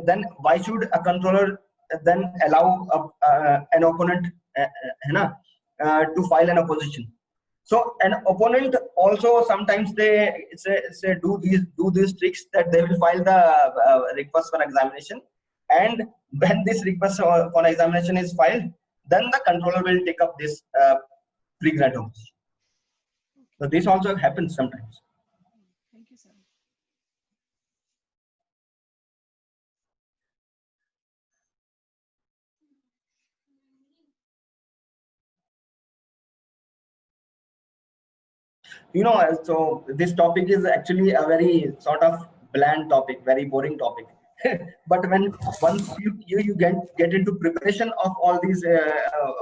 then why should a controller then allow an opponent to file an opposition? So an opponent also sometimes they say do these tricks, that they will file the request for examination, and when this request for examination is filed, then the controller will take up this pre-grant opposition. So this also happens sometimes.
Thank you, sir.
So this topic is actually a very sort of bland topic, very boring topic. But once you get into preparation of all these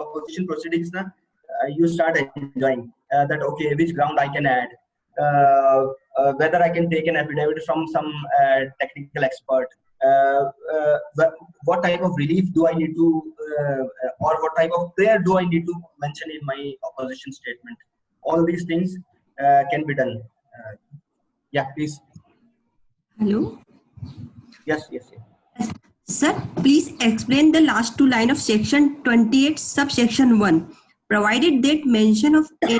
opposition proceedings, you start enjoying that. Okay, which ground I can add, whether I can take an affidavit from some technical expert, what type of relief do I need to, or what type of prayer do I need to mention in my opposition statement. All these things can be done. Yeah, please.
Hello.
Yes.
Sir, please explain the last two lines of section 28, subsection 1. Provided that mention of a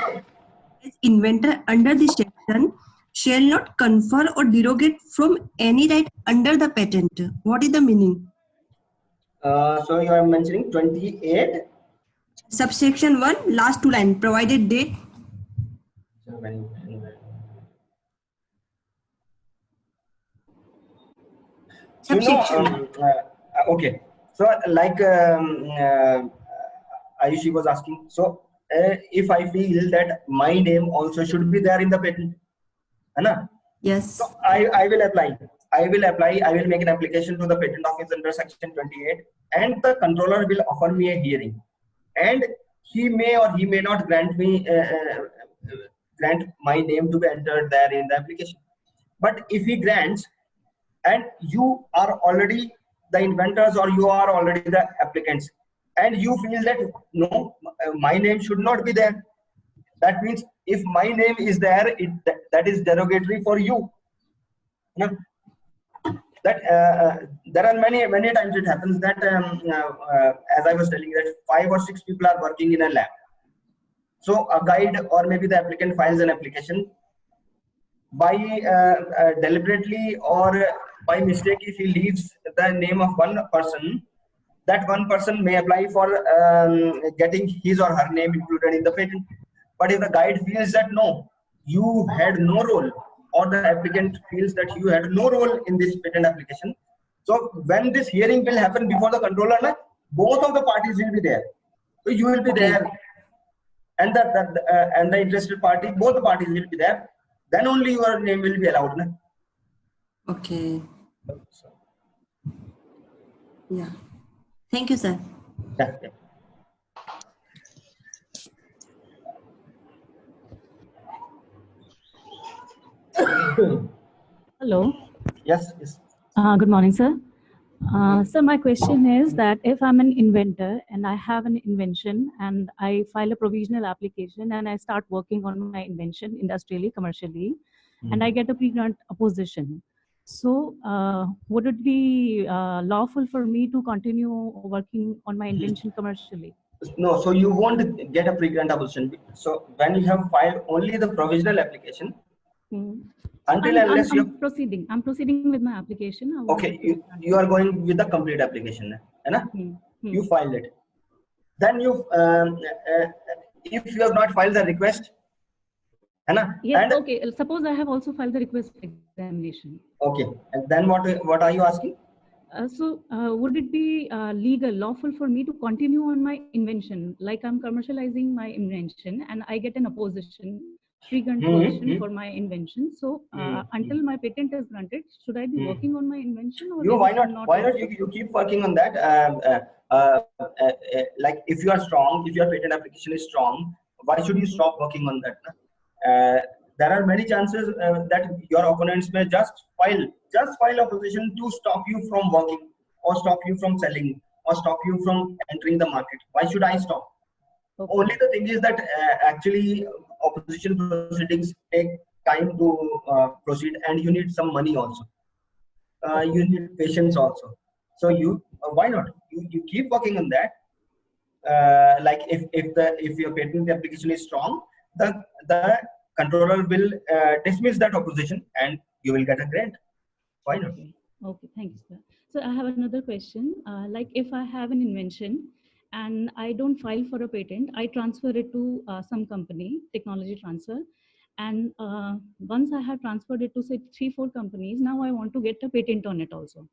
inventor under this section shall not confer or derogate from any right under the patent. What is the meaning?
So you are mentioning 28.
Subsection 1, last two lines. Provided that.
So, okay. So like Ayushi was asking, so if I feel that my name also should be there in the patent,
Yes.
so I will apply. I will make an application to the patent office under section 28, and the controller will offer me a hearing, and he may or he may not grant me grant my name to be entered there in the application. But if he grants, and you are already the inventors or you are already the applicants, and you feel that no, my name should not be there, that means if my name is there, that is derogatory for you. That there are many times it happens that as I was telling you, that 5 or 6 people are working in a lab. So a guide or maybe the applicant files an application. By deliberately or by mistake, if he leaves the name of one person, that one person may apply for getting his or her name included in the patent. But if the guide feels that no, you had no role, or the applicant feels that you had no role in this patent application, so when this hearing will happen before the controller, both of the parties will be there. So you will be there, and the interested party, both the parties will be there. Then only your name will be allowed. Na?
Okay. Yeah. Thank you, sir.
Yeah, yeah.
Hello.
Yes, yes.
Good morning, sir. So my question is that if I'm an inventor and I have an invention and I file a provisional application and I start working on my invention industrially, commercially, and I get a pre-grant opposition. So would it be lawful for me to continue working on my invention commercially?
No, so you won't get a pre-grant opposition. So when you have filed only the provisional application, until unless you
I'm proceeding with my application.
Okay, you are going with the complete application, है ना? You filed it. Then you, if you have not filed the request, है ना?
Yes.
And,
okay. Suppose I have also filed the request for examination.
Okay, and then what are you asking?
Would it be legal, lawful for me to continue on my invention, like I'm commercializing my invention and I get an opposition, pre-grant position for my invention. So until my patent is granted, should I be working on my invention? Or
Why not? Why not? You keep working on that. Like if you are strong, if your patent application is strong, why should you stop working on that? There are many chances that your opponents may just file opposition to stop you from working, or stop you from selling, or stop you from entering the market. Why should I stop? Okay. Only the thing is that actually opposition proceedings take time to proceed, and you need some money also. You need patience also. So you why not? You keep working on that. Like if your patent application is strong, the controller will dismiss that opposition and you will get a grant. Why not?
Okay, thank you, sir. So I have another question. Like if I have an invention and I don't file for a patent, I transfer it to some company, technology transfer. And once I have transferred it to say 3-4 companies, now I want to get a patent on it also.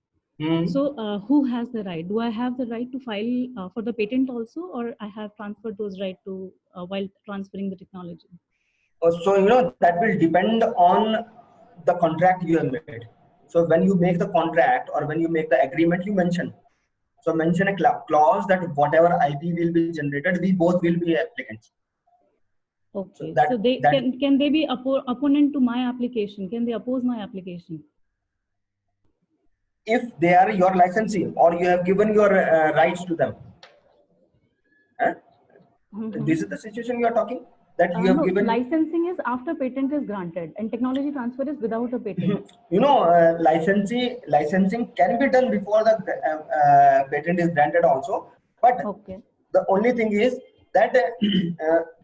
So who has the right? Do I have the right to file for the patent also, or I have transferred those rights to while transferring the technology?
So that will depend on the contract you have made. So when you make the contract or when you make the agreement, you mention a clause that whatever IP will be generated, we both will be applicants.
Okay. So they can they be opponent to my application? Can they oppose my application?
If they are your licensee or you have given your rights to them. This is the situation you are talking. That you have given.
Licensing is after patent is granted, and technology transfer is without a patent.
Licensing can be done before the patent is granted also. But the only thing is that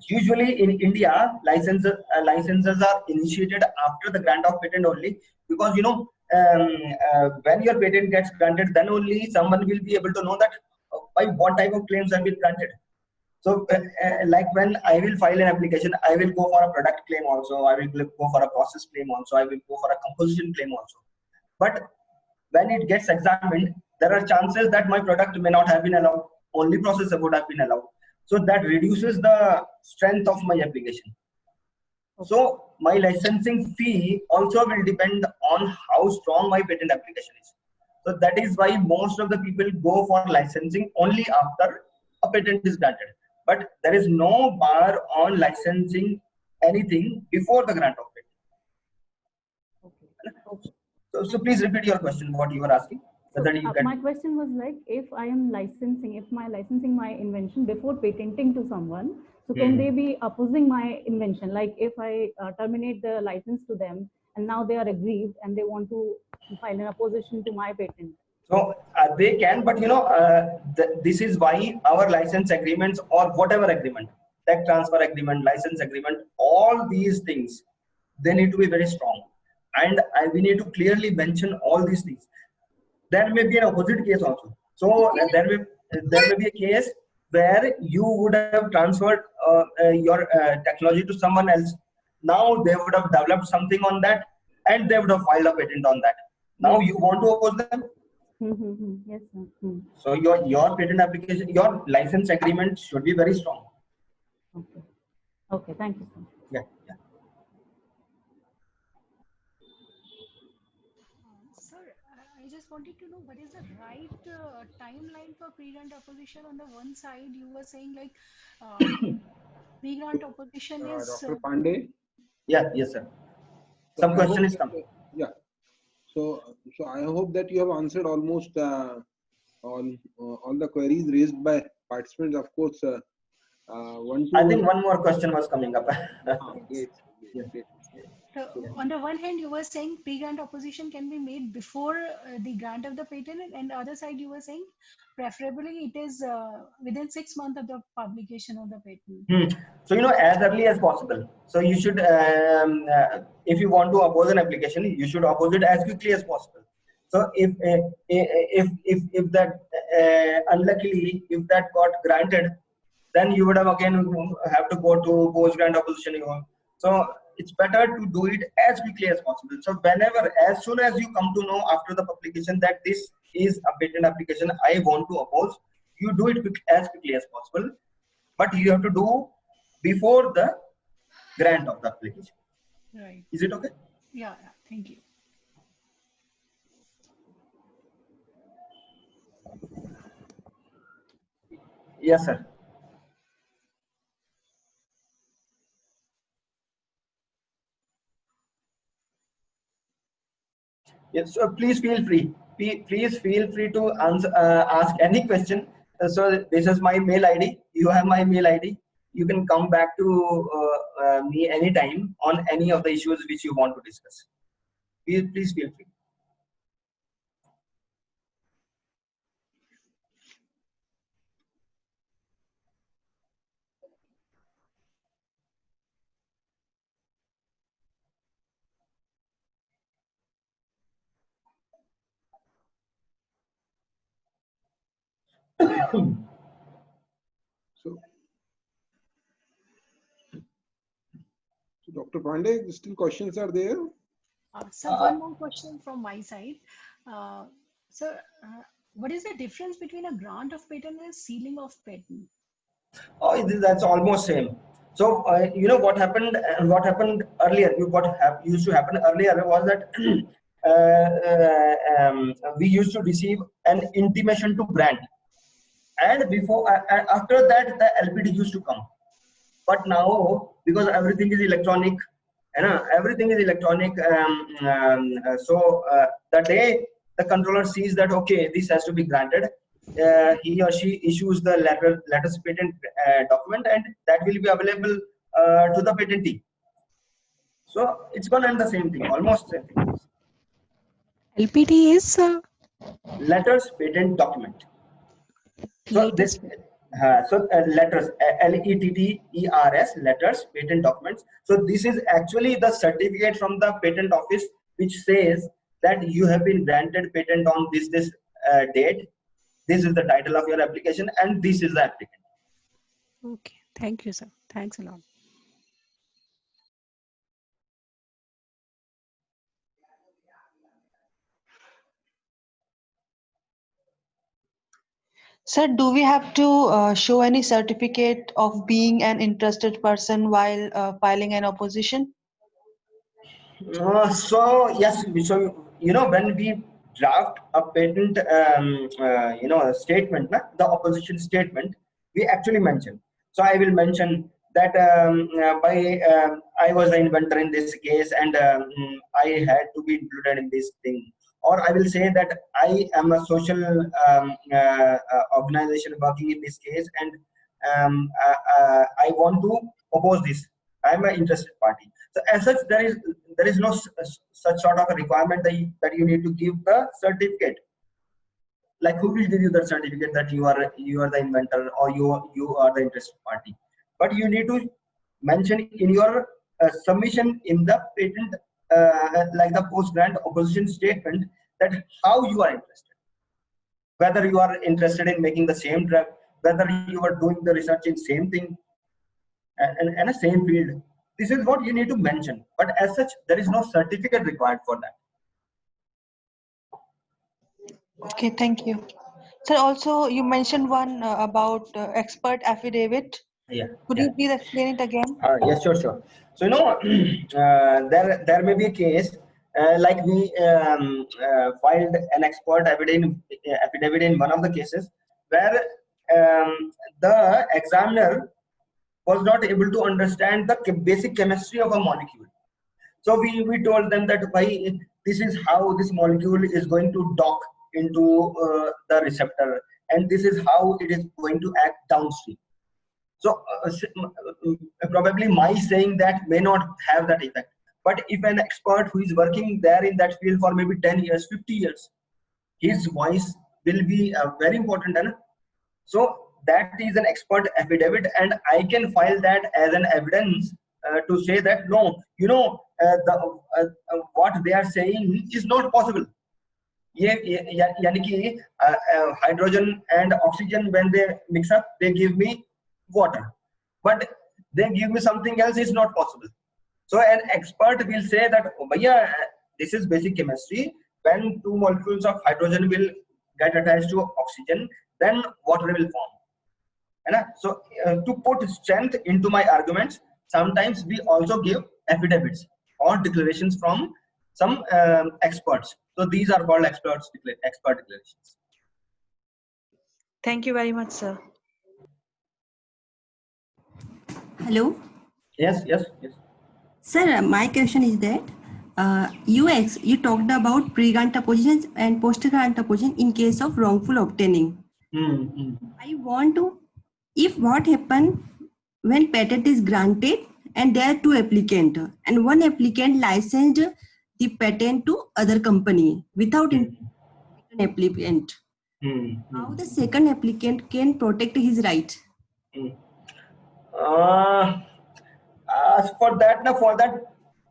usually in India, licenses are initiated after the grant of patent only, because when your patent gets granted, then only someone will be able to know that by what type of claims have been granted. So like when I will file an application, I will go for a product claim also, I will go for a process claim also, I will go for a composition claim also. But when it gets examined, there are chances that my product may not have been allowed, only process would have been allowed. So that reduces the strength of my application. So my licensing fee also will depend on how strong my patent application is. So that is why most of the people go for licensing only after a patent is granted. But there is no bar on licensing anything before the grant of patent. So please repeat your question, what you were asking.
My question was like, if I am licensing my invention before patenting to someone, so can they be opposing my invention? Like if I terminate the license to them and now they are aggrieved and they want to file an opposition to my patent.
So they can, but this is why our license agreements or whatever agreement, tech transfer agreement, license agreement, all these things, they need to be very strong. And we need to clearly mention all these things. There may be an opposite case also. So there may be a case where you would have transferred your technology to someone else. Now they would have developed something on that and they would have filed a patent on that. Now you want to oppose them?
Yes, sir.
So your patent application, your license agreement should be very strong.
Okay. Okay. Thank you, sir.
Yeah. Yeah.
Sir, I just wanted to know what is the right timeline for pre-grant opposition. On the one side, you were saying like pre-grant opposition is
Dr. Pandey.
Yeah. Yes, sir.
So
Some
I
question
hope
is coming.
yeah. So I hope that you have answered almost all the queries raised by participants. Of course, one
I
to
think one more question was coming up.
great.
Yeah.
so on the one hand, you were saying pre-grant opposition can be made before the grant of the patent, and the other side you were saying preferably it is within 6 months of the publication of the patent.
So as early as possible. So you should, if you want to oppose an application, you should oppose it as quickly as possible. So if that unluckily if that got granted, then you would have again have to go to post grant opposition. So it's better to do it as quickly as possible. So whenever, as soon as you come to know after the publication that this is a patent application I want to oppose, you do it as quickly as possible. But you have to do before the grant of the application.
Right.
Is it okay?
Yeah. Thank you.
Yes, sir. Yes, so please feel free. Please feel free to answer, ask any question. So this is my mail ID. You have my mail ID. You can come back to me anytime on any of the issues which you want to discuss. Please feel free.
So Dr. Pandey, still questions are there?
Sir, one more question from my side. Sir, what is the difference between a grant of patent and sealing of patent?
Oh, that's almost same. So what happened? What happened earlier? What used to happen earlier was that we used to receive an intimation to brand, and after that the LPD used to come. But now, because everything is electronic, everything is electronic. So the day the controller sees that okay, this has to be granted, he or she issues the letters patent document, and that will be available to the patentee. So it's gonna end the same thing, almost same thing.
LPT is
Letters patent document. So this. Letters, LETTERS, letters patent documents. So this is actually the certificate from the patent office which says that you have been granted patent on this date. This is the title of your application, and this is the applicant.
okay. Thank you, sir. Thanks a lot. Sir, do we have to show any certificate of being an interested person while filing an opposition?
So yes, so when we draft a patent, statement, the opposition statement, we actually mention. So I will mention that I was the inventor in this case, and I had to be included in this thing. Or I will say that I am a social organization working in this case, and I want to oppose this. I am an interested party. So as such, there is no such sort of a requirement that you need to give the certificate. Like who will give you the certificate that you are the inventor or you are the interested party? But you need to mention in your submission in the patent, like the post grant opposition statement, that how you are interested. Whether you are interested in making the same drug, whether you are doing the research in same thing and the same field. This is what you need to mention. But as such, there is no certificate required for that.
Okay, thank you. Sir, also you mentioned one about expert affidavit.
Yeah,
Could
yeah.
you please explain it again?
Yes, sure, sure. So there may be a case like we filed an affidavit in one of the cases where the examiner was not able to understand the basic chemistry of a molecule. So we told them that why this is how this molecule is going to dock into the receptor, and this is how it is going to act downstream. So probably my saying that may not have that effect. But if an expert who is working there in that field for maybe 10 years, 50 years, his voice will be very important. Right? So that is an expert affidavit, and I can file that as an evidence to say that no, what they are saying is not possible. यानी कि hydrogen and oxygen, when they mix up, they give me water, but they give me something else is not possible. So an expert will say that, oh, bhaiya, this is basic chemistry. When two molecules of hydrogen will get attached to oxygen, then water will form. So to put strength into my arguments, sometimes we also give affidavits or declarations from some experts. So these are called expert declarations.
Thank you very much, sir.
Hello.
Yes, yes, yes.
Sir, my question is that you talked about pre-grant oppositions and post-grant opposition in case of wrongful obtaining. I want to, if what happened when patent is granted and there are two applicants and one applicant licensed the patent to other company without an applicant, how the second applicant can protect his right?
For that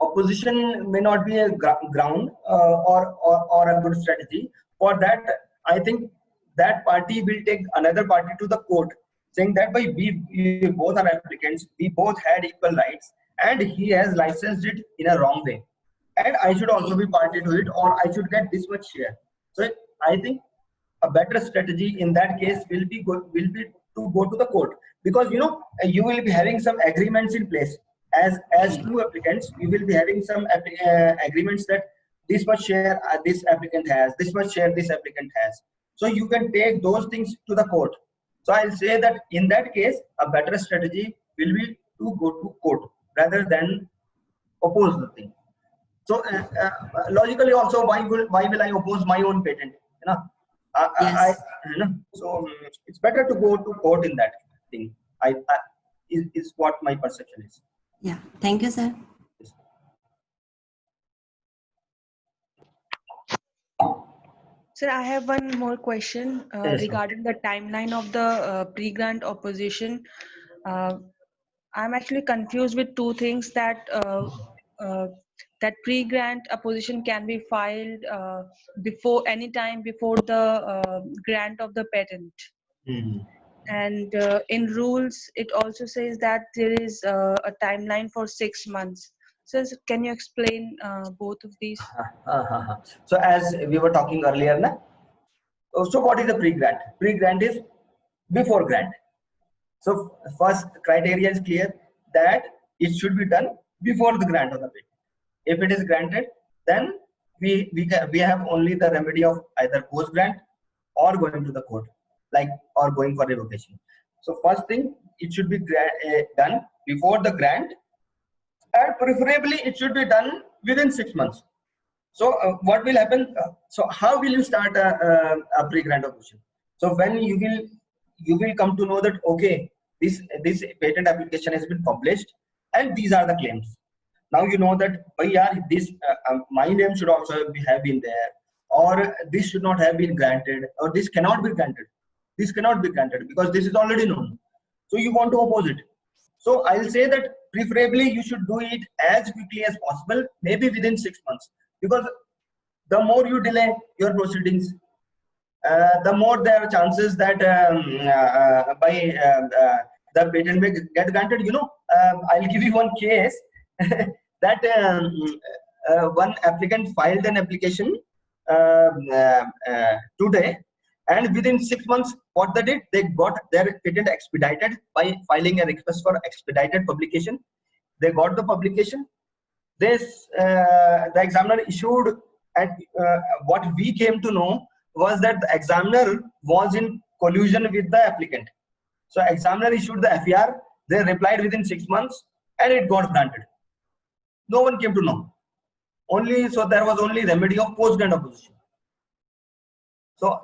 opposition may not be a ground or a good strategy. For that, I think that party will take another party to the court, saying that by we both are applicants, we both had equal rights, and he has licensed it in a wrong way, and I should also be party to it, or I should get this much share. So I think a better strategy in that case will be to go to the court, because you will be having some agreements in place as two applicants. You will be having some agreements that this much share this applicant has, this much share this applicant has. So you can take those things to the court. So I'll say that in that case, a better strategy will be to go to court rather than oppose the thing. So logically also, why will I oppose my own patent?
Yes.
So it's better to go to court in that thing. Is what my perception is.
Yeah. Thank you, sir.
Sir, I have one more question
Yes,
regarding the timeline of the pre-grant opposition. I'm actually confused with two things, that that pre-grant opposition can be filed before any time before the grant of the patent. And in rules, it also says that there is a timeline for 6 months. So can you explain both of these?
So as we were talking earlier, so what is the pre-grant? Pre-grant is before grant. So first criteria is clear that it should be done before the grant of the patent. If it is granted, then we have only the remedy of either post grant or going to the court, or going for revocation. So first thing, it should be done before the grant, and preferably it should be done within 6 months. So what will happen? So how will you start a pre-grant opposition? So when you will come to know that, okay, this patent application has been published and these are the claims. Now you know that, this my name should also have been there, or this should not have been granted, or this cannot be granted. This cannot be granted because this is already known. So you want to oppose it. So I'll say that preferably you should do it as quickly as possible, maybe within 6 months, because the more you delay your proceedings, the more there are chances that the patent may get granted. I'll give you one case that one applicant filed an application today, and within 6 months, what they did, they got their patent expedited by filing a request for expedited publication. They got the publication. This the examiner issued, and what we came to know was that the examiner was in collusion with the applicant. So examiner issued the FER, they replied within 6 months, and it got granted. No one came to know. So there was only remedy of post-grant opposition. So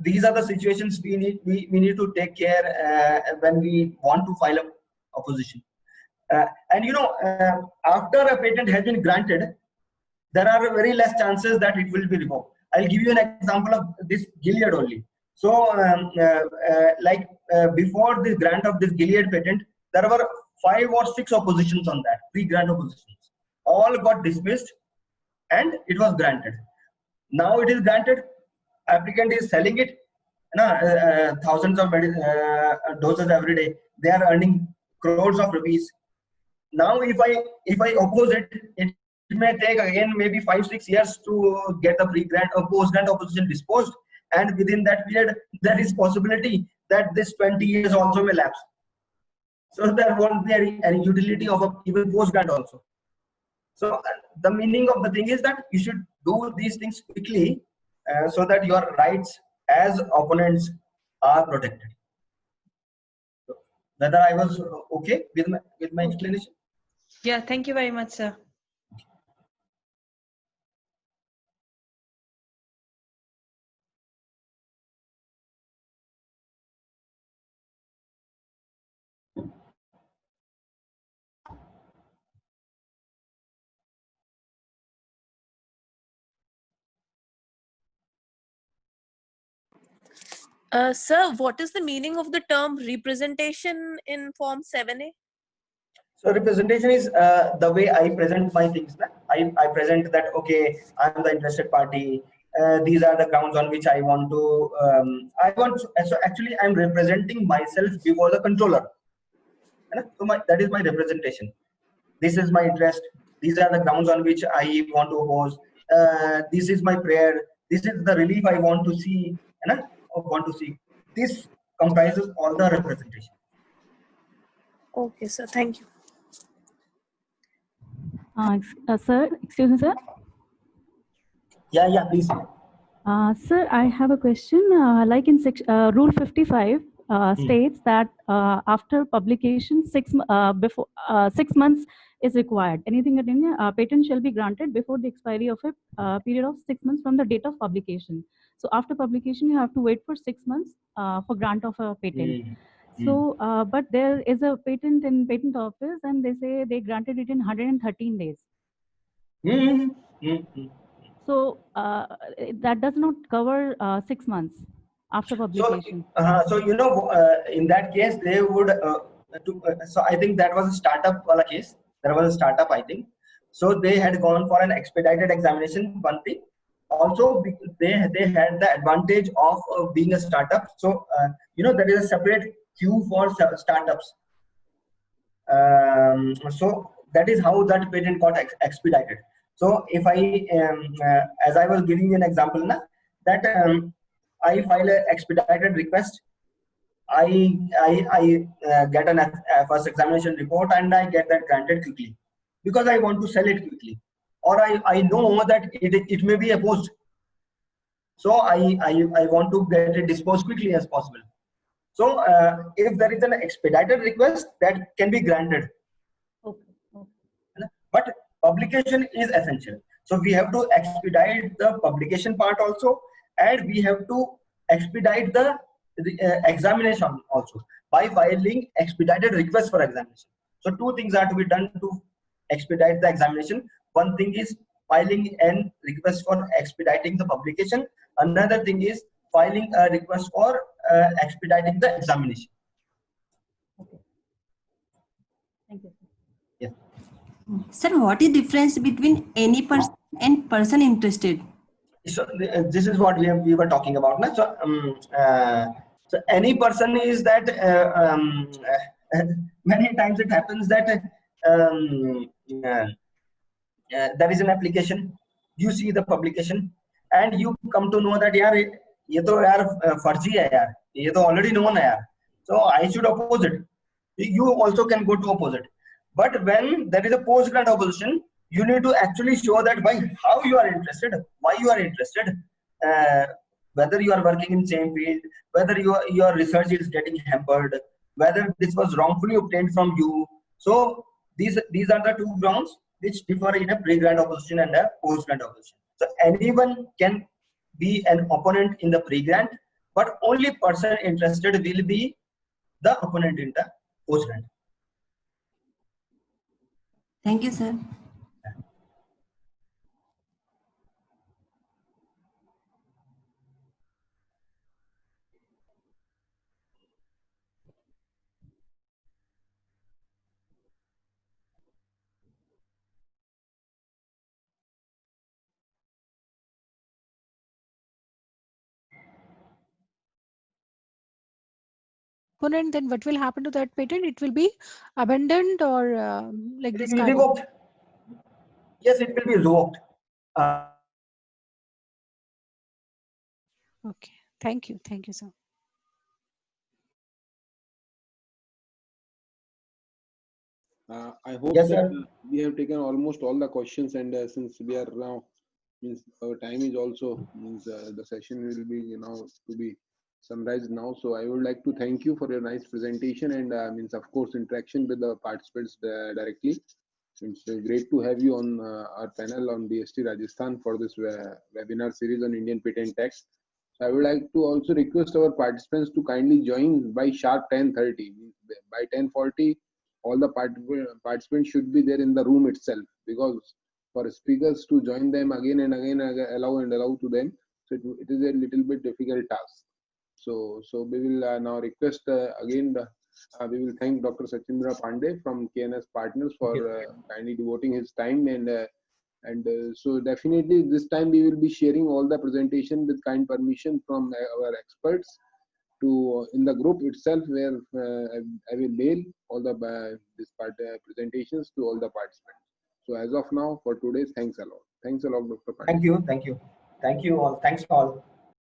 these are the situations we need to take care when we want to file a opposition. After a patent has been granted, there are very less chances that it will be revoked. I'll give you an example of this Gilead only. So before the grant of this Gilead patent, there were 5 or 6 oppositions on that, pre-grant oppositions. All got dismissed and it was granted. Now it is granted, applicant is selling it, thousands of doses every day. They are earning crores of rupees. Now if I oppose it, it may take again maybe 5-6 years to get the pre-grant or post-grant opposition disposed, and within that period there is possibility that this 20 years also may lapse. So there won't be any utility of even post-grant also. So the meaning of the thing is that you should do these things quickly so that your rights as opponents are protected. So, whether I was okay with my explanation?
Yeah, thank you very much, sir.
Sir, what is the meaning of the term representation in Form 7A?
So representation is the way I present my things. I present that, okay, I'm the interested party. These are the grounds on which I want to. So actually, I'm representing myself before the controller. So that is my representation. This is my interest. These are the grounds on which I want to oppose. This is my prayer. This is the relief I want to see. This comprises all the representation.
Okay, sir. Thank you.
Sir, excuse me, sir.
Yeah, please.
Sir, I have a question. Like in Rule 55 states that after publication, 6 months is required. Anything a patent shall be granted before the expiry of a period of 6 months from the date of publication. So after publication, you have to wait for 6 months for grant of a patent. So, but there is a patent in patent office, and they say they granted it in 113 days. So that does not cover 6 months after publication.
So in that case, they would. So I think that was a startup case. There was a startup, I think. So they had gone for an expedited examination. One thing. Also, they had the advantage of being a startup. So there is a separate queue for startups. So that is how that patent got expedited. So if I, as I was giving you an example, that I file an expedited request, I get a first examination report, and I get that granted quickly because I want to sell it quickly, or I know that it may be opposed. So I want to get it disposed quickly as possible. So if there is an expedited request, that can be granted.
Okay.
But publication is essential. So we have to expedite the publication part also, and we have to expedite the examination also by filing expedited request for examination. So 2 things are to be done to expedite the examination. One thing is filing an request for expediting the publication. Another thing is filing a request for expediting the examination.
Okay. Thank you.
Yeah.
Sir, what is the difference between any person and person interested?
So this is what we were talking about. So any person is that many times it happens that there is an application, you see the publication, and you come to know that यार ये तो यार फर्जी है यार, ये तो already known है यार, so I should oppose it. You also can go to oppose it. But when there is a post-grant opposition, you need to actually show that why, how you are interested, why you are interested, whether you are working in same field, whether your research is getting hampered, whether this was wrongfully obtained from you. So these are the two grounds which differ in a pre-grant opposition and a post-grant opposition. So anyone can be an opponent in the pre-grant, but only person interested will be the opponent in the post-grant.
Thank you, sir.
Opponent, then what will happen to that patent? It will be abandoned or like
It will be
discarded?
revoked. Yes, it will be revoked.
Okay, thank you, sir.
I hope
Yes,
that
sir.
we have taken almost all the questions, and since we are now, means our time is also, means the session will be now to be summarized now. So I would like to thank you for your nice presentation, and means of course interaction with the participants directly. It's great to have you on our panel on DST Rajasthan for this webinar series on Indian Patent Act. So I would like to also request our participants to kindly join by sharp 10:30. By 10:40, all the participants should be there in the room itself, because for speakers to join them again and again, allow to them, so it is a little bit difficult task. So we will now request again. We will thank Dr. Sachindra Pandey from KNS Partners for kindly devoting his time, and so definitely this time we will be sharing all the presentation with kind permission from our experts to in the group itself, where I will mail all the presentations to all the participants. So as of now, for today, thanks a lot. Thanks a lot, Dr. Pandey.
Thank you all. Thanks all.